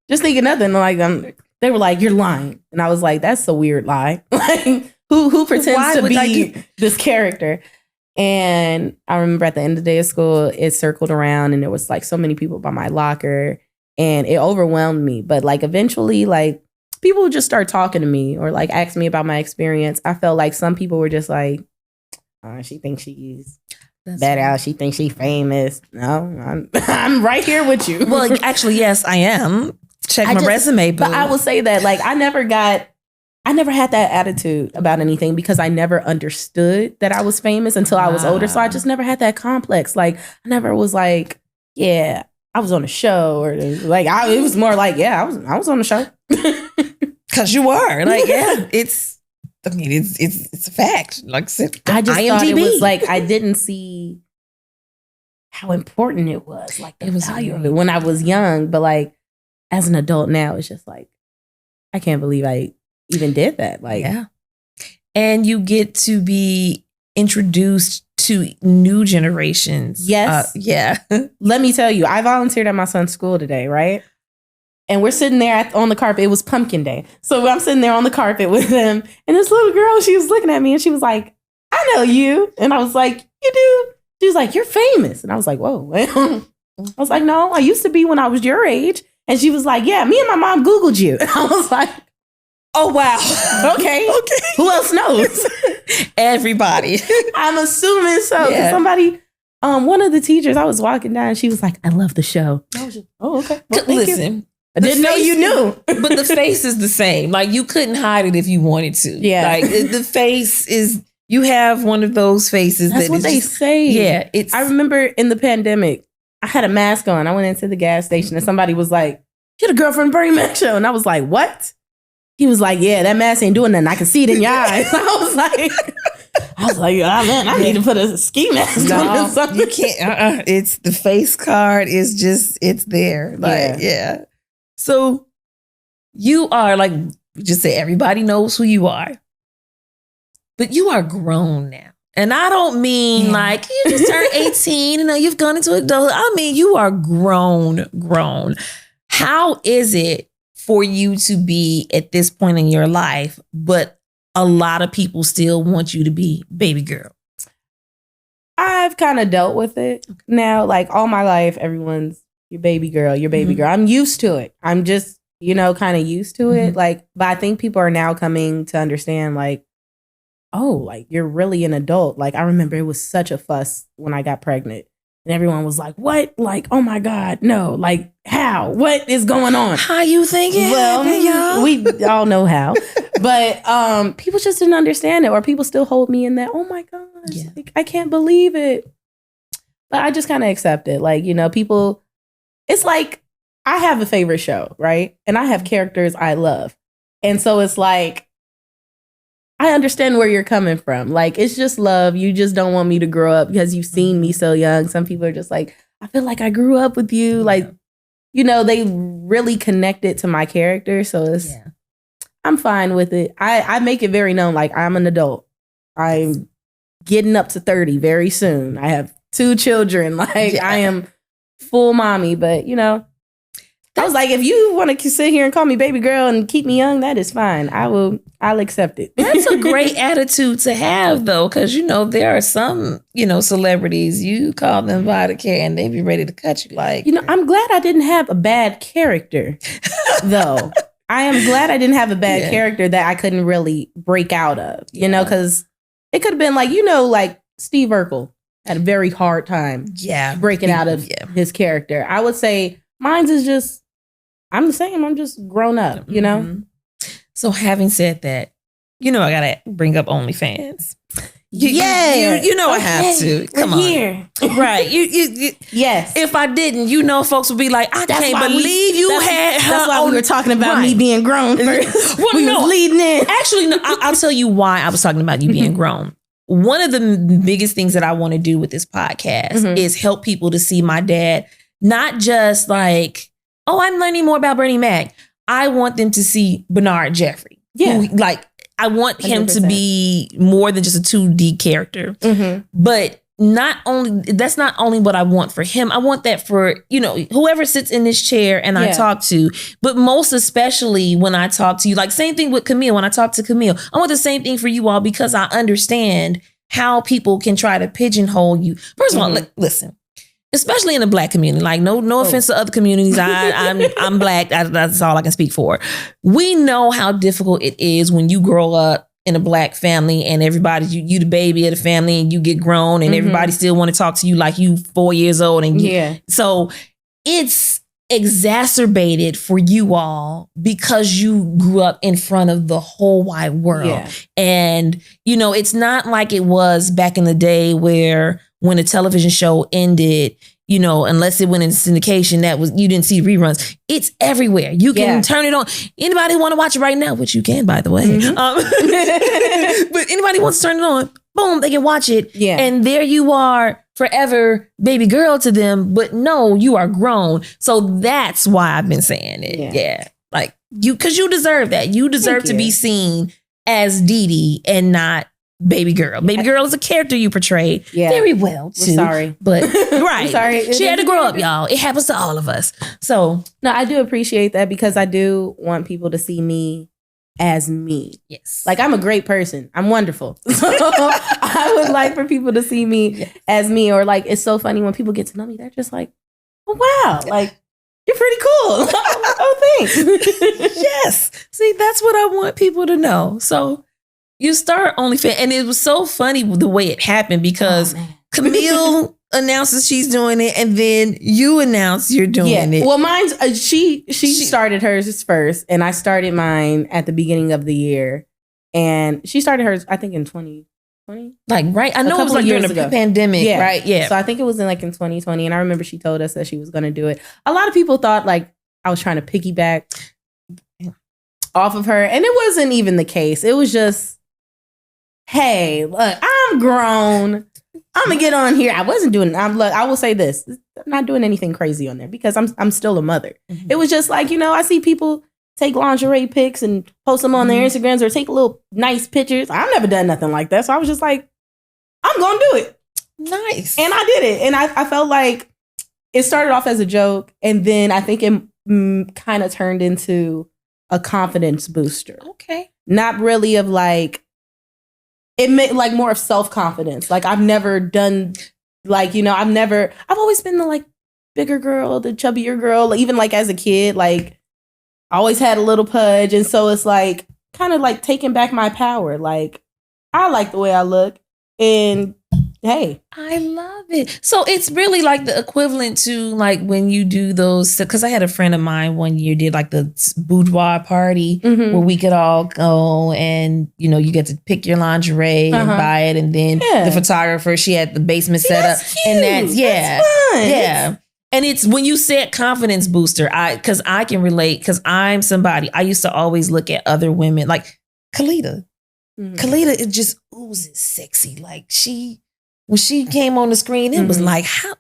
Just thinking nothing. Like, they were like, you're lying. And I was like, that's a weird lie. Like, who pretends to be this character? And I remember at the end of the day of school, it circled around and there was like so many people by my locker and it overwhelmed me. But like eventually, like people would just start talking to me or like ask me about my experience. I felt like some people were just like, she thinks she's badass. She thinks she's famous. No, I'm right here with you. Well, actually, yes, I am. Check my resume, but I will say that like I never had that attitude about anything because I never understood that I was famous until I was older. So I just never had that complex. Like I never was like, yeah, I was on a show or like it was more like, yeah, I was on the show. Cause you were like, yeah, it's a fact. Like I just IMDb. Thought it was like I didn't see how important it was. Like the value of it when I was young, but like as an adult now, it's just like I can't believe I even did that. Like, yeah. And you get to be introduced to new generations. Yes. Yeah. Let me tell you, I volunteered at my son's school today, right? And we're sitting there on the carpet. It was pumpkin day. So I'm sitting there on the carpet with him. And this little girl, she was looking at me and she was like, I know you. And I was like, you do? She was like, you're famous. And I was like, whoa. I was like, no, I used to be when I was your age. And she was like, yeah, me and my mom Googled you. And I was like, oh, wow. Okay. Who else knows? Everybody. I'm assuming so. Yeah. Somebody, one of the teachers, I was walking down and she was like, I love the show. I was just, oh, okay. Well, listen. I didn't know you knew. But the face is the same. Like you couldn't hide it if you wanted to. Yeah. Like the face is, you have one of those faces. That's what they say. Yeah. I remember in the pandemic, I had a mask on. I went into the gas station and somebody was like, you're the girl from the Bernie Mac show. And I was like, what? He was like, yeah, that mask ain't doing nothing. I can see it in your eyes. I was like, oh man, I need to put a ski mask on or something. You can't, it's the face card is just, it's there. Like, yeah. So you are like, just say everybody knows who you are, but you are grown now. And I don't mean like you just turned 18 and you've gone into adulthood. I mean, you are grown. How is it for you to be at this point in your life, but a lot of people still want you to be baby girl? I've kind of dealt with it now. Like all my life, everyone's your baby girl. I'm used to it. I'm just, kind of used to it. Like, but I think people are now coming to understand like, oh, like you're really an adult. Like I remember it was such a fuss when I got pregnant. And everyone was like, what? Like, oh my God, no. Like, how? What is going on? How you think it happened, y'all? We all know how. But people just didn't understand it. Or people still hold me in that, oh my gosh, like, I can't believe it. But I just kind of accept it. Like, people, it's like, I have a favorite show, right? And I have characters I love. And so it's like, I understand where you're coming from. Like, it's just love. You just don't want me to grow up because you've seen me so young. Some people are just like, I feel like I grew up with you. Like, they really connected to my character. So I'm fine with it. I make it very known. Like, I'm an adult. I'm getting up to 30 very soon. I have 2 children. Like, I am full mommy. But, I was like, if you want to sit here and call me baby girl and keep me young, that is fine. I'll accept it. That's a great attitude to have, though, because, there are some, celebrities, you call them by the care and they be ready to cut you. Like, I'm glad I didn't have a bad character, though. I am glad I didn't have a bad character that I couldn't really break out of, because it could have been like, like Steve Urkel had a very hard time breaking out of his character. I would say mine's is just, I'm the same. I'm just grown up, So having said that, I gotta bring up OnlyFans. I have to. Come on, here. Right? You. Yes. If I didn't, folks would be like, I can't believe you had her. That's why we were talking about me being grown first. Well, we was leading in. Actually, no. I'll tell you why I was talking about you being grown. One of the biggest things that I want to do with this podcast is help people to see my dad, not just like, oh, I'm learning more about Bernie Mac. I want them to see Bernard Jeffrey. Yeah. I want him 100%. To be more than just a 2D character. Mm-hmm. But that's not only what I want for him. I want that for, whoever sits in this chair and I talk to, but most especially when I talk to you, like same thing with Camille. When I talk to Camille, I want the same thing for you all because I understand how people can try to pigeonhole you. First of all, listen, especially in the Black community, like no offense to other communities. I'm Black. That's all I can speak for. We know how difficult it is when you grow up in a Black family and everybody, you the baby of the family and you get grown and everybody still want to talk to you like you 4 years old. And so it's exacerbated for you all because you grew up in front of the whole wide world. Yeah. And, it's not like it was back in the day where when a television show ended, unless it went into syndication, you didn't see reruns. It's everywhere. You can turn it on. Anybody want to watch it right now, which you can, by the way. But anybody wants to turn it on, boom, they can watch it. Yeah. And there you are, forever baby girl to them. But no, you are grown. So that's why I've been saying it. Yeah. Like because you deserve that. You deserve to be seen as Dee Dee and not Baby Girl. Baby Girl is a character you portrayed very well too. We're sorry. But right. Sorry. She had to grow up, y'all. It happens to all of us. So no, I do appreciate that because I do want people to see me as me. Yes. Like I'm a great person. I'm wonderful. So I would like for people to see me as me, or like it's so funny when people get to know me, they're just like, oh wow, like you're pretty cool. Oh, thanks. Yes. See, that's what I want people to know. So you start OnlyFans, and it was so funny the way it happened because Camille announces she's doing it, and then you announce you're doing it. Well, mine's she started hers first, and I started mine at the beginning of the year, and she started hers I think in 2020. Like right, I know it was like during the pandemic, right? Yeah. So I think it was in 2020, and I remember she told us that she was going to do it. A lot of people thought like I was trying to piggyback off of her, and it wasn't even the case. It was just, hey, look, I'm grown. I'm gonna get on here. I wasn't doing. I will say this: I'm not doing anything crazy on there because I'm still a mother. Mm-hmm. It was just like I see people take lingerie pics and post them on their Instagrams or take little nice pictures. I've never done nothing like that, so I was just like, I'm gonna do it. Nice, and I did it, and I felt like it started off as a joke, and then I think it kind of turned into a confidence booster. Okay, not really of like. It made like more of self-confidence. Like I've never done I've always been the like bigger girl, the chubbier girl, even like as a kid, like I always had a little pudge. And so it's like kind of like taking back my power. Like I like the way I look and hey. I love it. So it's really like the equivalent to like when you do those, because I had a friend of mine one year did like the boudoir party where we could all go and, you get to pick your lingerie and buy it. And then the photographer, she had the basement set up. And that's fun. Yeah. And it's when you said confidence booster, because I can relate because I'm somebody, I used to always look at other women like Kalita. Kalita, it just oozes sexy. Like when she came on the screen, it was like, how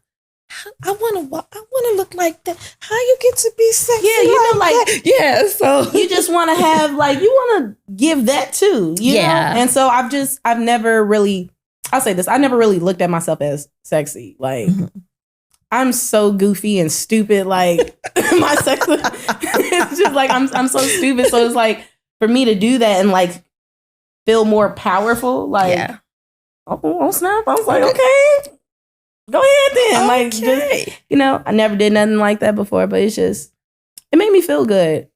I want to look like that. How you get to be sexy? Yeah, So you just want to have like you want to give that too. You know? And so I've never really. I'll say this: I never really looked at myself as sexy. Like I'm so goofy and stupid. Like my sex, it's just like I'm so stupid. So it's like for me to do that and like feel more powerful. Like. Oh snap! I was like, okay, go ahead then. Like, just, I never did nothing like that before, but it made me feel good.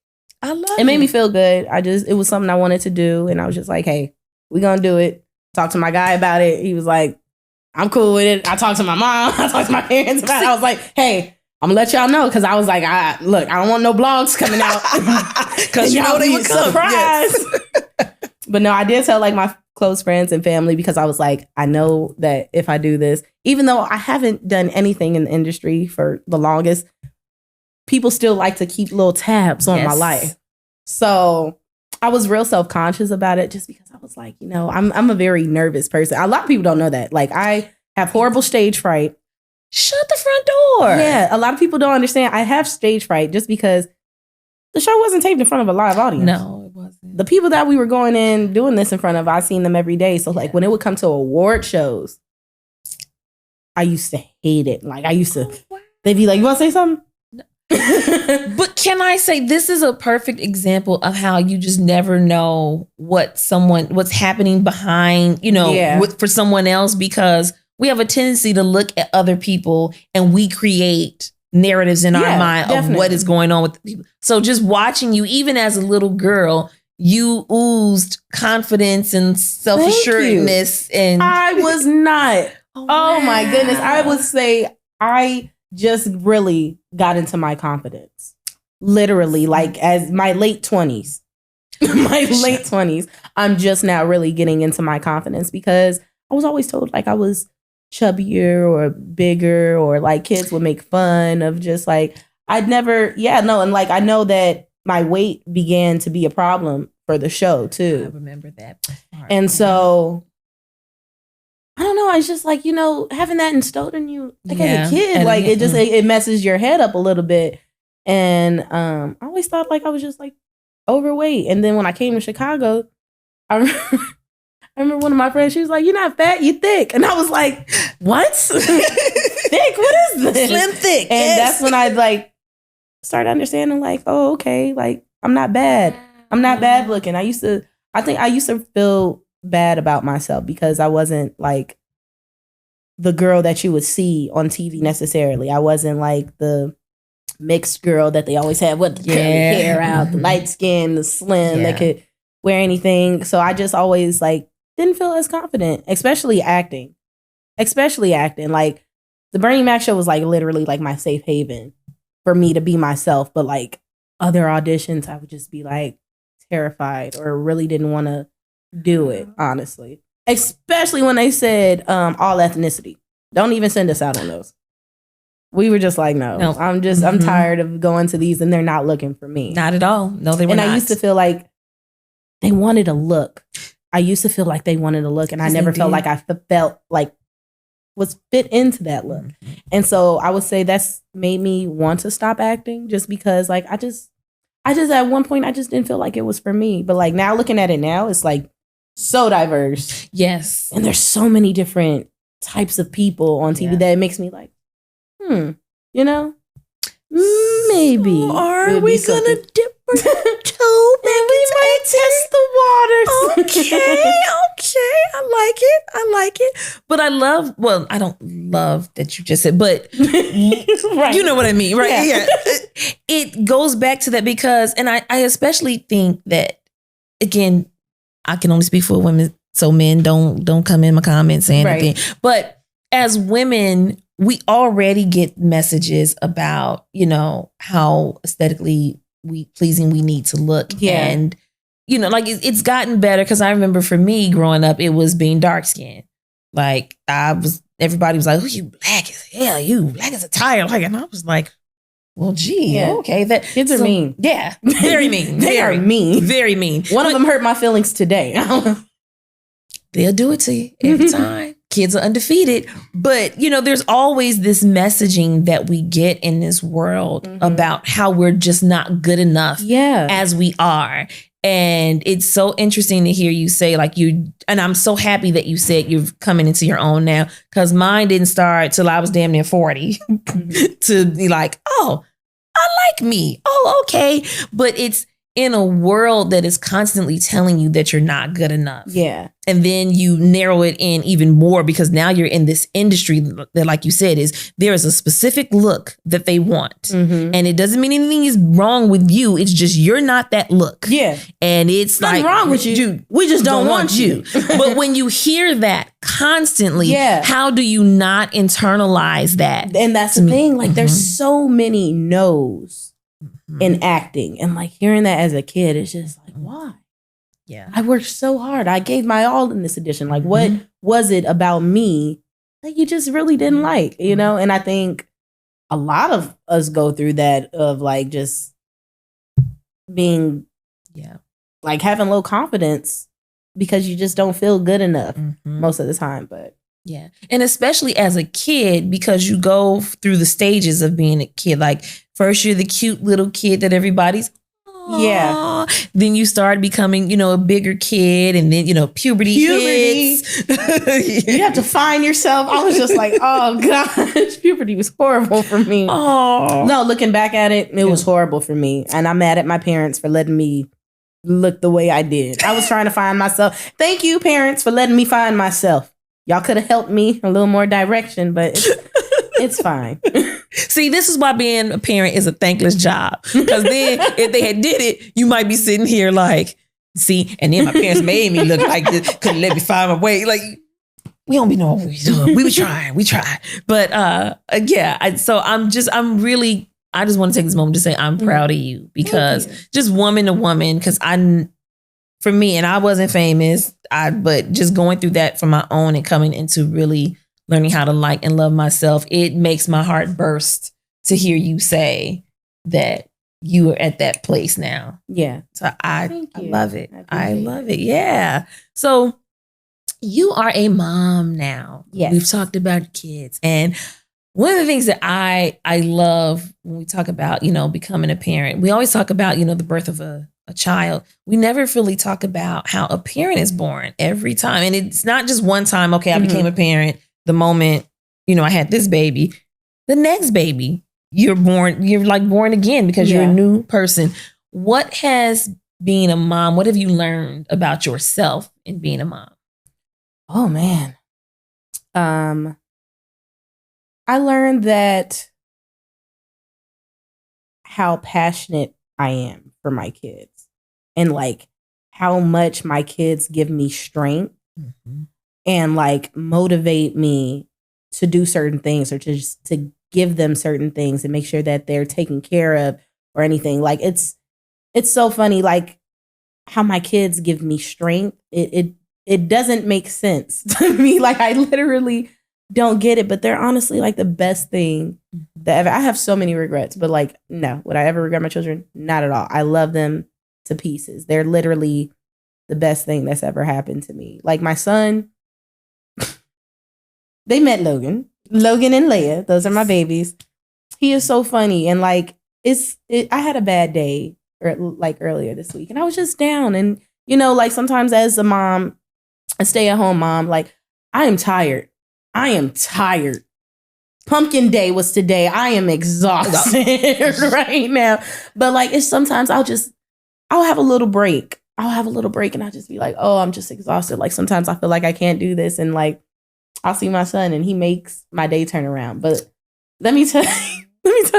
I love it. It made me feel good. It was something I wanted to do, and I was just like, hey, we gonna do it. Talked to my guy about it. He was like, I'm cool with it. I talked to my mom. I talked to my parents about it. I was like, hey, I'm gonna let y'all know because I was like, I don't want no blogs coming out because they would come. Surprise. Yes. But no, I did tell like my close friends and family because I was like, I know that if I do this, even though I haven't done anything in the industry for the longest, people still like to keep little tabs on my life. So I was real self-conscious about it just because I was like, I'm a very nervous person. A lot of people don't know that. Like I have horrible stage fright. Shut the front door. Yeah. A lot of people don't understand. I have stage fright just because the show wasn't taped in front of a live audience. No, it wasn't. The people that we were going in doing this in front of, I seen them every day. So like when it would come to award shows, I used to hate it. Like I used to, they'd be like, you want to say something? But can I say this is a perfect example of how you just never know what's happening behind, for someone else, because we have a tendency to look at other people and we create narratives in our mind of what is going on with people. So just watching you, even as a little girl, you oozed confidence and self-assuredness. And I was not. Oh my goodness. I would say I just really got into my confidence. Literally, like as my late 20s. My late 20s. I'm just now really getting into my confidence because I was always told like I was chubbier or bigger, or like kids would make fun of just like, and like I know that my weight began to be a problem for the show too. I remember that part. And so I don't know. I was just like, having that instilled in you like as a kid, like it just it messes your head up a little bit. And I always thought like I was just like overweight. And then when I came to Chicago, I remember one of my friends, she was like, "You're not fat, you thick." And I was like, "What? Thick? What is this?" Slim thick. And that's when I like started understanding like, oh, okay, like I'm not bad. I'm not bad looking. I think I used to feel bad about myself because I wasn't like the girl that you would see on TV necessarily. I wasn't like the mixed girl that they always had with the curly hair out, the light skin, the slim that could wear anything. So I just always like didn't feel as confident, especially acting. Like the Bernie Mac show was like literally like my safe haven for me to be myself. But like other auditions, I would just be like terrified or really didn't want to do it, honestly. Especially when they said all ethnicity. Don't even send us out on those. We were just like, no. I'm tired of going to these and they're not looking for me. Not at all. No, they were not. And I used to feel like they wanted a look. And I never felt like I felt like was fit into that look. Mm-hmm. And so I would say that's made me want to stop acting just because like I just at one point I just didn't feel like it was for me. But like now looking at it now, it's like so diverse. Yes. And there's so many different types of people on TV that it makes me like, maybe. So are we gonna dip our toe back we might test the waters? Okay. I like it. But I don't love that you just said, but right. You know what I mean, right? Yeah. It goes back to that because, and I especially think that, again, I can only speak for women, so men don't come in my comments saying anything. But as women, we already get messages about, how aesthetically pleasing we need to look. Yeah. And, it's gotten better because I remember for me growing up, it was being dark skinned. Like everybody was like, "Oh, you black as hell, you black as a tire." Like, and I was like, well, gee, okay. That kids are mean. Yeah. Very mean. They are mean. Very mean. One of them hurt my feelings today. They'll do it to you every time. Kids are undefeated. But, there's always this messaging that we get in this world about how we're just not good enough as we are. And it's so interesting to hear you say and I'm so happy that you said you're coming into your own now, because mine didn't start till I was damn near 40 to be like, oh, I like me. Oh, okay. But it's in a world that is constantly telling you that you're not good enough. Yeah. And then you narrow it in even more because now you're in this industry that, like you said, there is a specific look that they want. Mm-hmm. And it doesn't mean anything is wrong with you. It's just you're not that look. Yeah. And it's nothing wrong with you. We just don't want you. But when you hear that constantly, how do you not internalize that? And that's the thing. Like there's so many no's in acting, and like hearing that as a kid, it's just like, why? Yeah, I worked so hard. I gave my all in this audition. Like, what was it about me that you just really didn't like? And I think a lot of us go through that of like just being, like having low confidence because you just don't feel good enough most of the time. But yeah. And especially as a kid, because you go through the stages of being a kid. Like first you're the cute little kid that everybody's, aww. Then you start becoming, a bigger kid, and then, puberty hits. You have to find yourself. I was just like, oh gosh, puberty was horrible for me. Oh. No, looking back at it, it was horrible for me. And I'm mad at my parents for letting me look the way I did. I was trying to find myself. Thank you, parents, for letting me find myself. Y'all could have helped me a little more direction, but it's fine. See, this is why being a parent is a thankless job. Because then if they had did it, you might be sitting here like, see, and then my parents made me look like this, couldn't let me find my way. Like, we don't be knowing what we're doing. We tried. But I just want to take this moment to say I'm proud of you because just woman to woman, because for me, and I wasn't famous, but just going through that for my own and coming into really learning how to like and love myself, it makes my heart burst to hear you say that you are at that place now. Yeah. So I love it. I love it. Yeah. So you are a mom now. Yes. We've talked about kids. And one of the things that I love when we talk about, becoming a parent, we always talk about, the birth of a child. We never really talk about how a parent is born every time. And it's not just one time, okay, I became a parent the moment, I had this baby. The next baby, you're like born again because you're a new person. What has being a mom, what have you learned about yourself in being a mom? Oh man. I learned that how passionate I am for my kids and like how much my kids give me strength and like motivate me to do certain things or to give them certain things and make sure that they're taken care of or anything. Like it's so funny, like how my kids give me strength. It doesn't make sense to me. Like I literally don't get it, but they're honestly like the best thing that ever. I have so many regrets, but like, no, would I ever regret my children? Not at all. I love them to pieces. They're literally the best thing that's ever happened to me. Like my son, they met Logan and Leia. Those are my babies. He is so funny. And like, I had a bad day earlier this week and I was just down. And, like sometimes as a mom, a stay-at-home mom, like I am tired. Pumpkin day was today. I am exhausted right now. But like it's sometimes I'll have a little break. And I'll just be like, oh, I'm just exhausted. Like sometimes I feel like I can't do this. And like I'll see my son and he makes my day turn around. But let me tell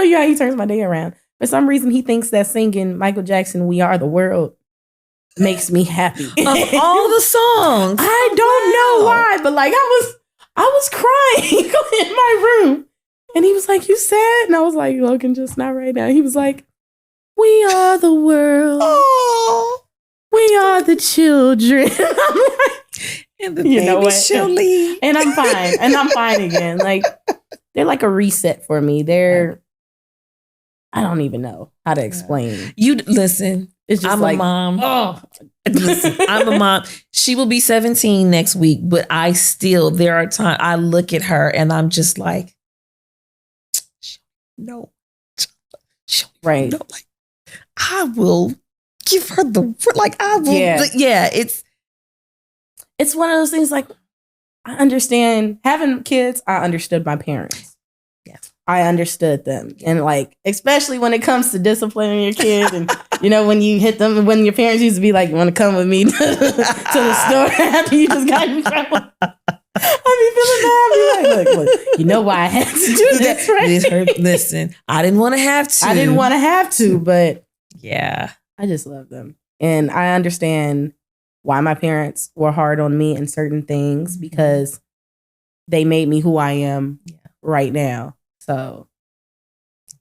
you how he turns my day around. For some reason, he thinks that singing Michael Jackson, We Are the World, makes me happy. Of all the songs. I don't know why, but like I was crying in my room. And he was like, you sad? And I was like, Logan, just not right now. He was like, we are the world. Oh. We are the children. I'm like, and the baby shall leave. And I'm fine. And I'm fine again. Like, they're like a reset for me. I don't even know how to explain. You listen. It's just I'm like, a mom. Oh, listen, I'm a mom. She will be 17 next week, but there are times I look at her and I'm just like, no. Right. No, like, I will give her I will. Yeah, it's one of those things like, I understand having kids. I understood my parents. Yeah. I understood them. And like, especially when it comes to disciplining your kid and, when you hit them, when your parents used to be like, you want to come with me to the store after you just got in trouble. I be feeling bad. I'd be like, look, you know why I had to do this, right? Listen, I didn't want to have to. But yeah, I just love them. And I understand why my parents were hard on me in certain things because they made me who I am right now. So,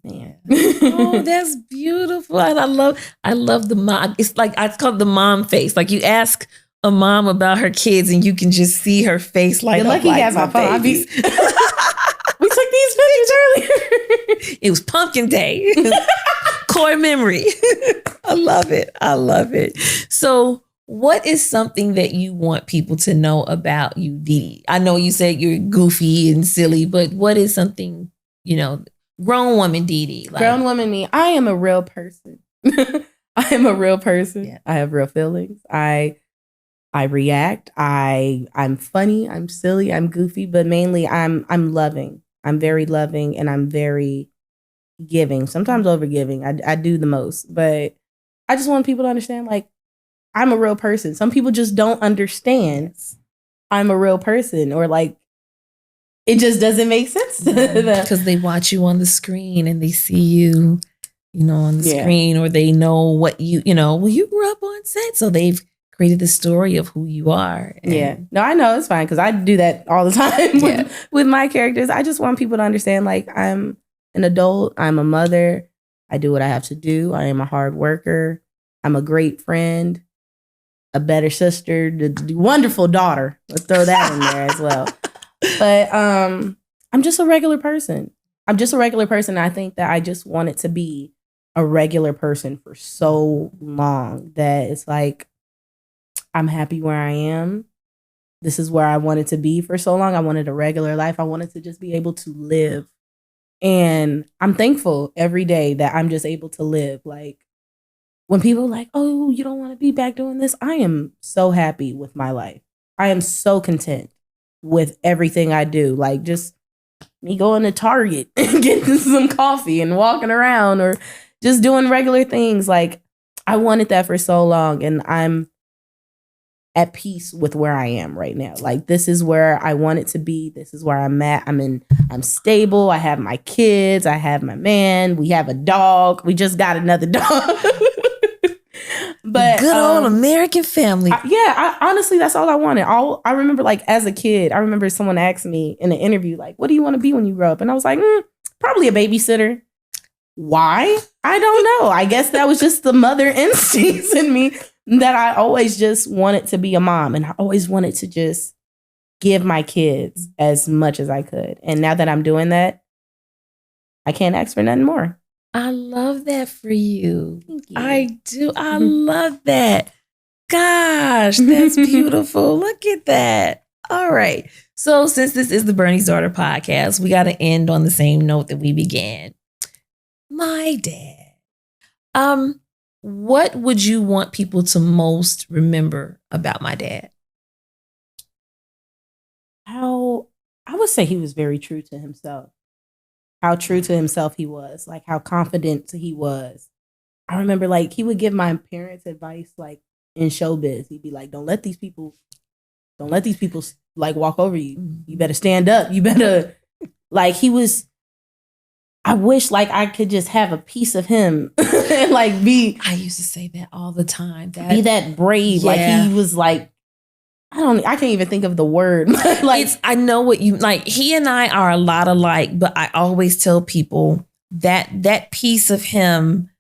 man. Oh, that's beautiful. And I love the mom. It's like, I call it the mom face. Like you ask a mom about her kids and you can just see her face light up. You're lucky like you have my phone. babies. We took these pictures earlier. It was pumpkin day. Core memory. I love it. So what is something that you want people to know about you, Dee Dee? I know you said you're goofy and silly, but what is something, grown woman Dee Dee? Like, grown woman me. I am a real person. I am a real person. Yeah. I have real feelings. I I react. I'm funny. I'm silly. I'm goofy, but mainly I'm loving. I'm very loving and I'm very giving. Sometimes over giving. I do the most, but I just want people to understand like I'm a real person. Some people just don't understand I'm a real person or like it just doesn't make sense to them because they watch you on the screen and they see you, on the screen, or they know what you grew up on set, so they've created the story of who you are. No, I know it's fine because I do that all the time with my characters. I just want people to understand like I'm an adult, I'm a mother, I do what I have to do, I am a hard worker, I'm a great friend, a better sister, the wonderful daughter. Let's throw that in there as well. But I'm just a regular person. I'm just a regular person. I think that I just wanted to be a regular person for so long that it's like I'm happy where I am. This is where I wanted to be for so long. I wanted a regular life. I wanted to just be able to live. And I'm thankful every day that I'm just able to live. Like when people are like, oh, you don't want to be back doing this. I am so happy with my life. I am so content with everything I do. Like just me going to Target and getting some coffee and walking around or just doing regular things. Like I wanted that for so long and I'm at peace with where I am right now. Like this is where I want it to be. This is where I'm at. I'm stable. I have my kids. I have my man. We have a dog. We just got another dog. But good old American family. Honestly, that's all I wanted. I remember like as a kid, I remember someone asked me in an interview, like, what do you want to be when you grow up? And I was like, probably a babysitter. Why? I don't know. I guess that was just the mother instincts in me that I always just wanted to be a mom. And I always wanted to just give my kids as much as I could. And now that I'm doing that, I can't ask for nothing more. I love that for you. Thank you. I do. I love that. Gosh, that's beautiful. Look at that. All right. So since this is the Bernie's Daughter podcast, we got to end on the same note that we began. My dad. What would you want people to most remember about my dad? How I would say he was very true to himself. How true to himself he was, like how confident he was. I remember like he would give my parents advice like in showbiz. He'd be like, don't let these people like walk over you. You better stand up. You better like I wish like I could just have a piece of him and like be. I used to say that all the time. Be that brave. Yeah. Like he was like, I can't even think of the word. Like I know what you like. He and I are a lot alike, but I always tell people that piece of him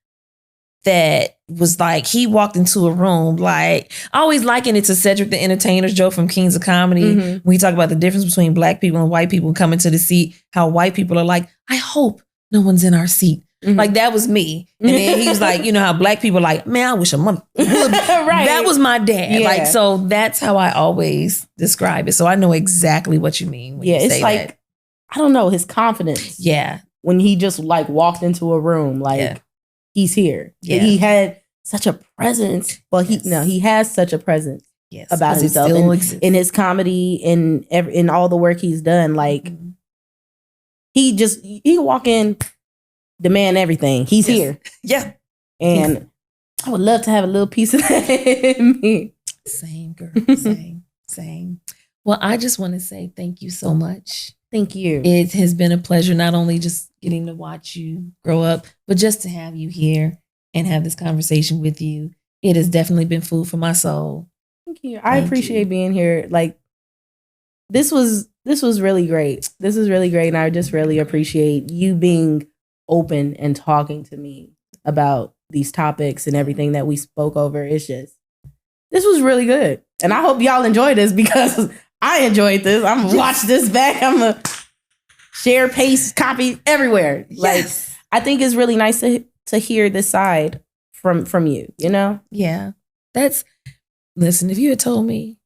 that was like he walked into a room. Like I always liken it to Cedric the Entertainer's joke from Kings of Comedy. When we talk about the difference between black people and white people coming to the seat, how white people are like, I hope no one's in our seat. Like that was me. And then he was like, how black people are like, man, I wish a mother would. Right. That was my dad. Yeah. Like, so that's how I always describe it. So I know exactly what you mean when you say it's like, that. I don't know, his confidence. Yeah. When he just like walked into a room, like he's here. Yeah. He had such a presence. Well, he has such a presence about himself in his comedy, in all the work he's done. Like he can walk in, demand everything. He's here. Yeah. And I would love to have a little piece of that in me. Same, girl. Same. Well, I just want to say thank you so much. Thank you. It has been a pleasure not only just getting to watch you grow up, but just to have you here and have this conversation with you. It has definitely been food for my soul. Thank you. I appreciate being here. Like this was really great. This is really great. And I just really appreciate you being open and talking to me about these topics and everything that we spoke over. This was really good. And I hope y'all enjoy this because I enjoyed this. I'm gonna watch this back. I'm gonna share, paste, copy everywhere. Yes. Like I think it's really nice to hear this side from you, Yeah. Listen, if you had told me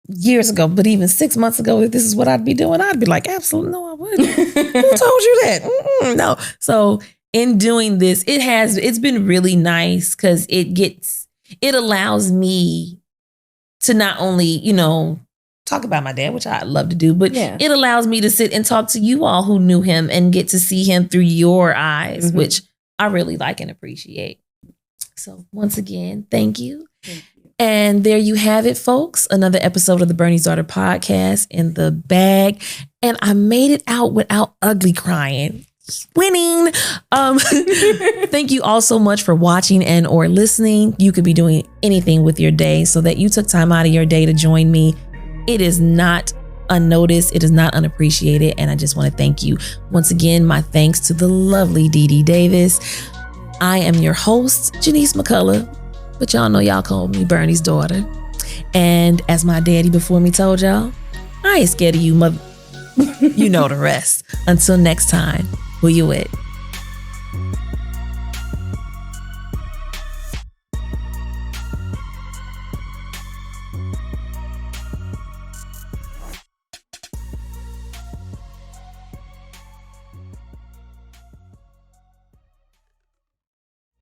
years ago, but even 6 months ago, that this is what I'd be doing, I'd be like, absolutely no, I wouldn't. Who told you that? No. So in doing this, it's been really nice because it allows me to not only, you know, talk about my dad, which I love to do, but Yeah. it allows me to sit and talk to you all who knew him and get to see him through your eyes, which I really like and appreciate. So once again, thank you. And there you have it, folks. Another episode of the Bernie's Daughter podcast in the bag. And I made it out without ugly crying. Winning. Thank you all so much for watching and or listening. You could be doing anything with your day, so that you took time out of your day to join me. It is not unnoticed. It is not unappreciated. And I just want to thank you. Once again, my thanks to the lovely Dee Dee Davis. I am your host, Janice McCullough, but y'all know y'all call me Bernie's daughter. And as my daddy before me told y'all, I ain't scared of you, mother. You know the rest. Until next time, who you with?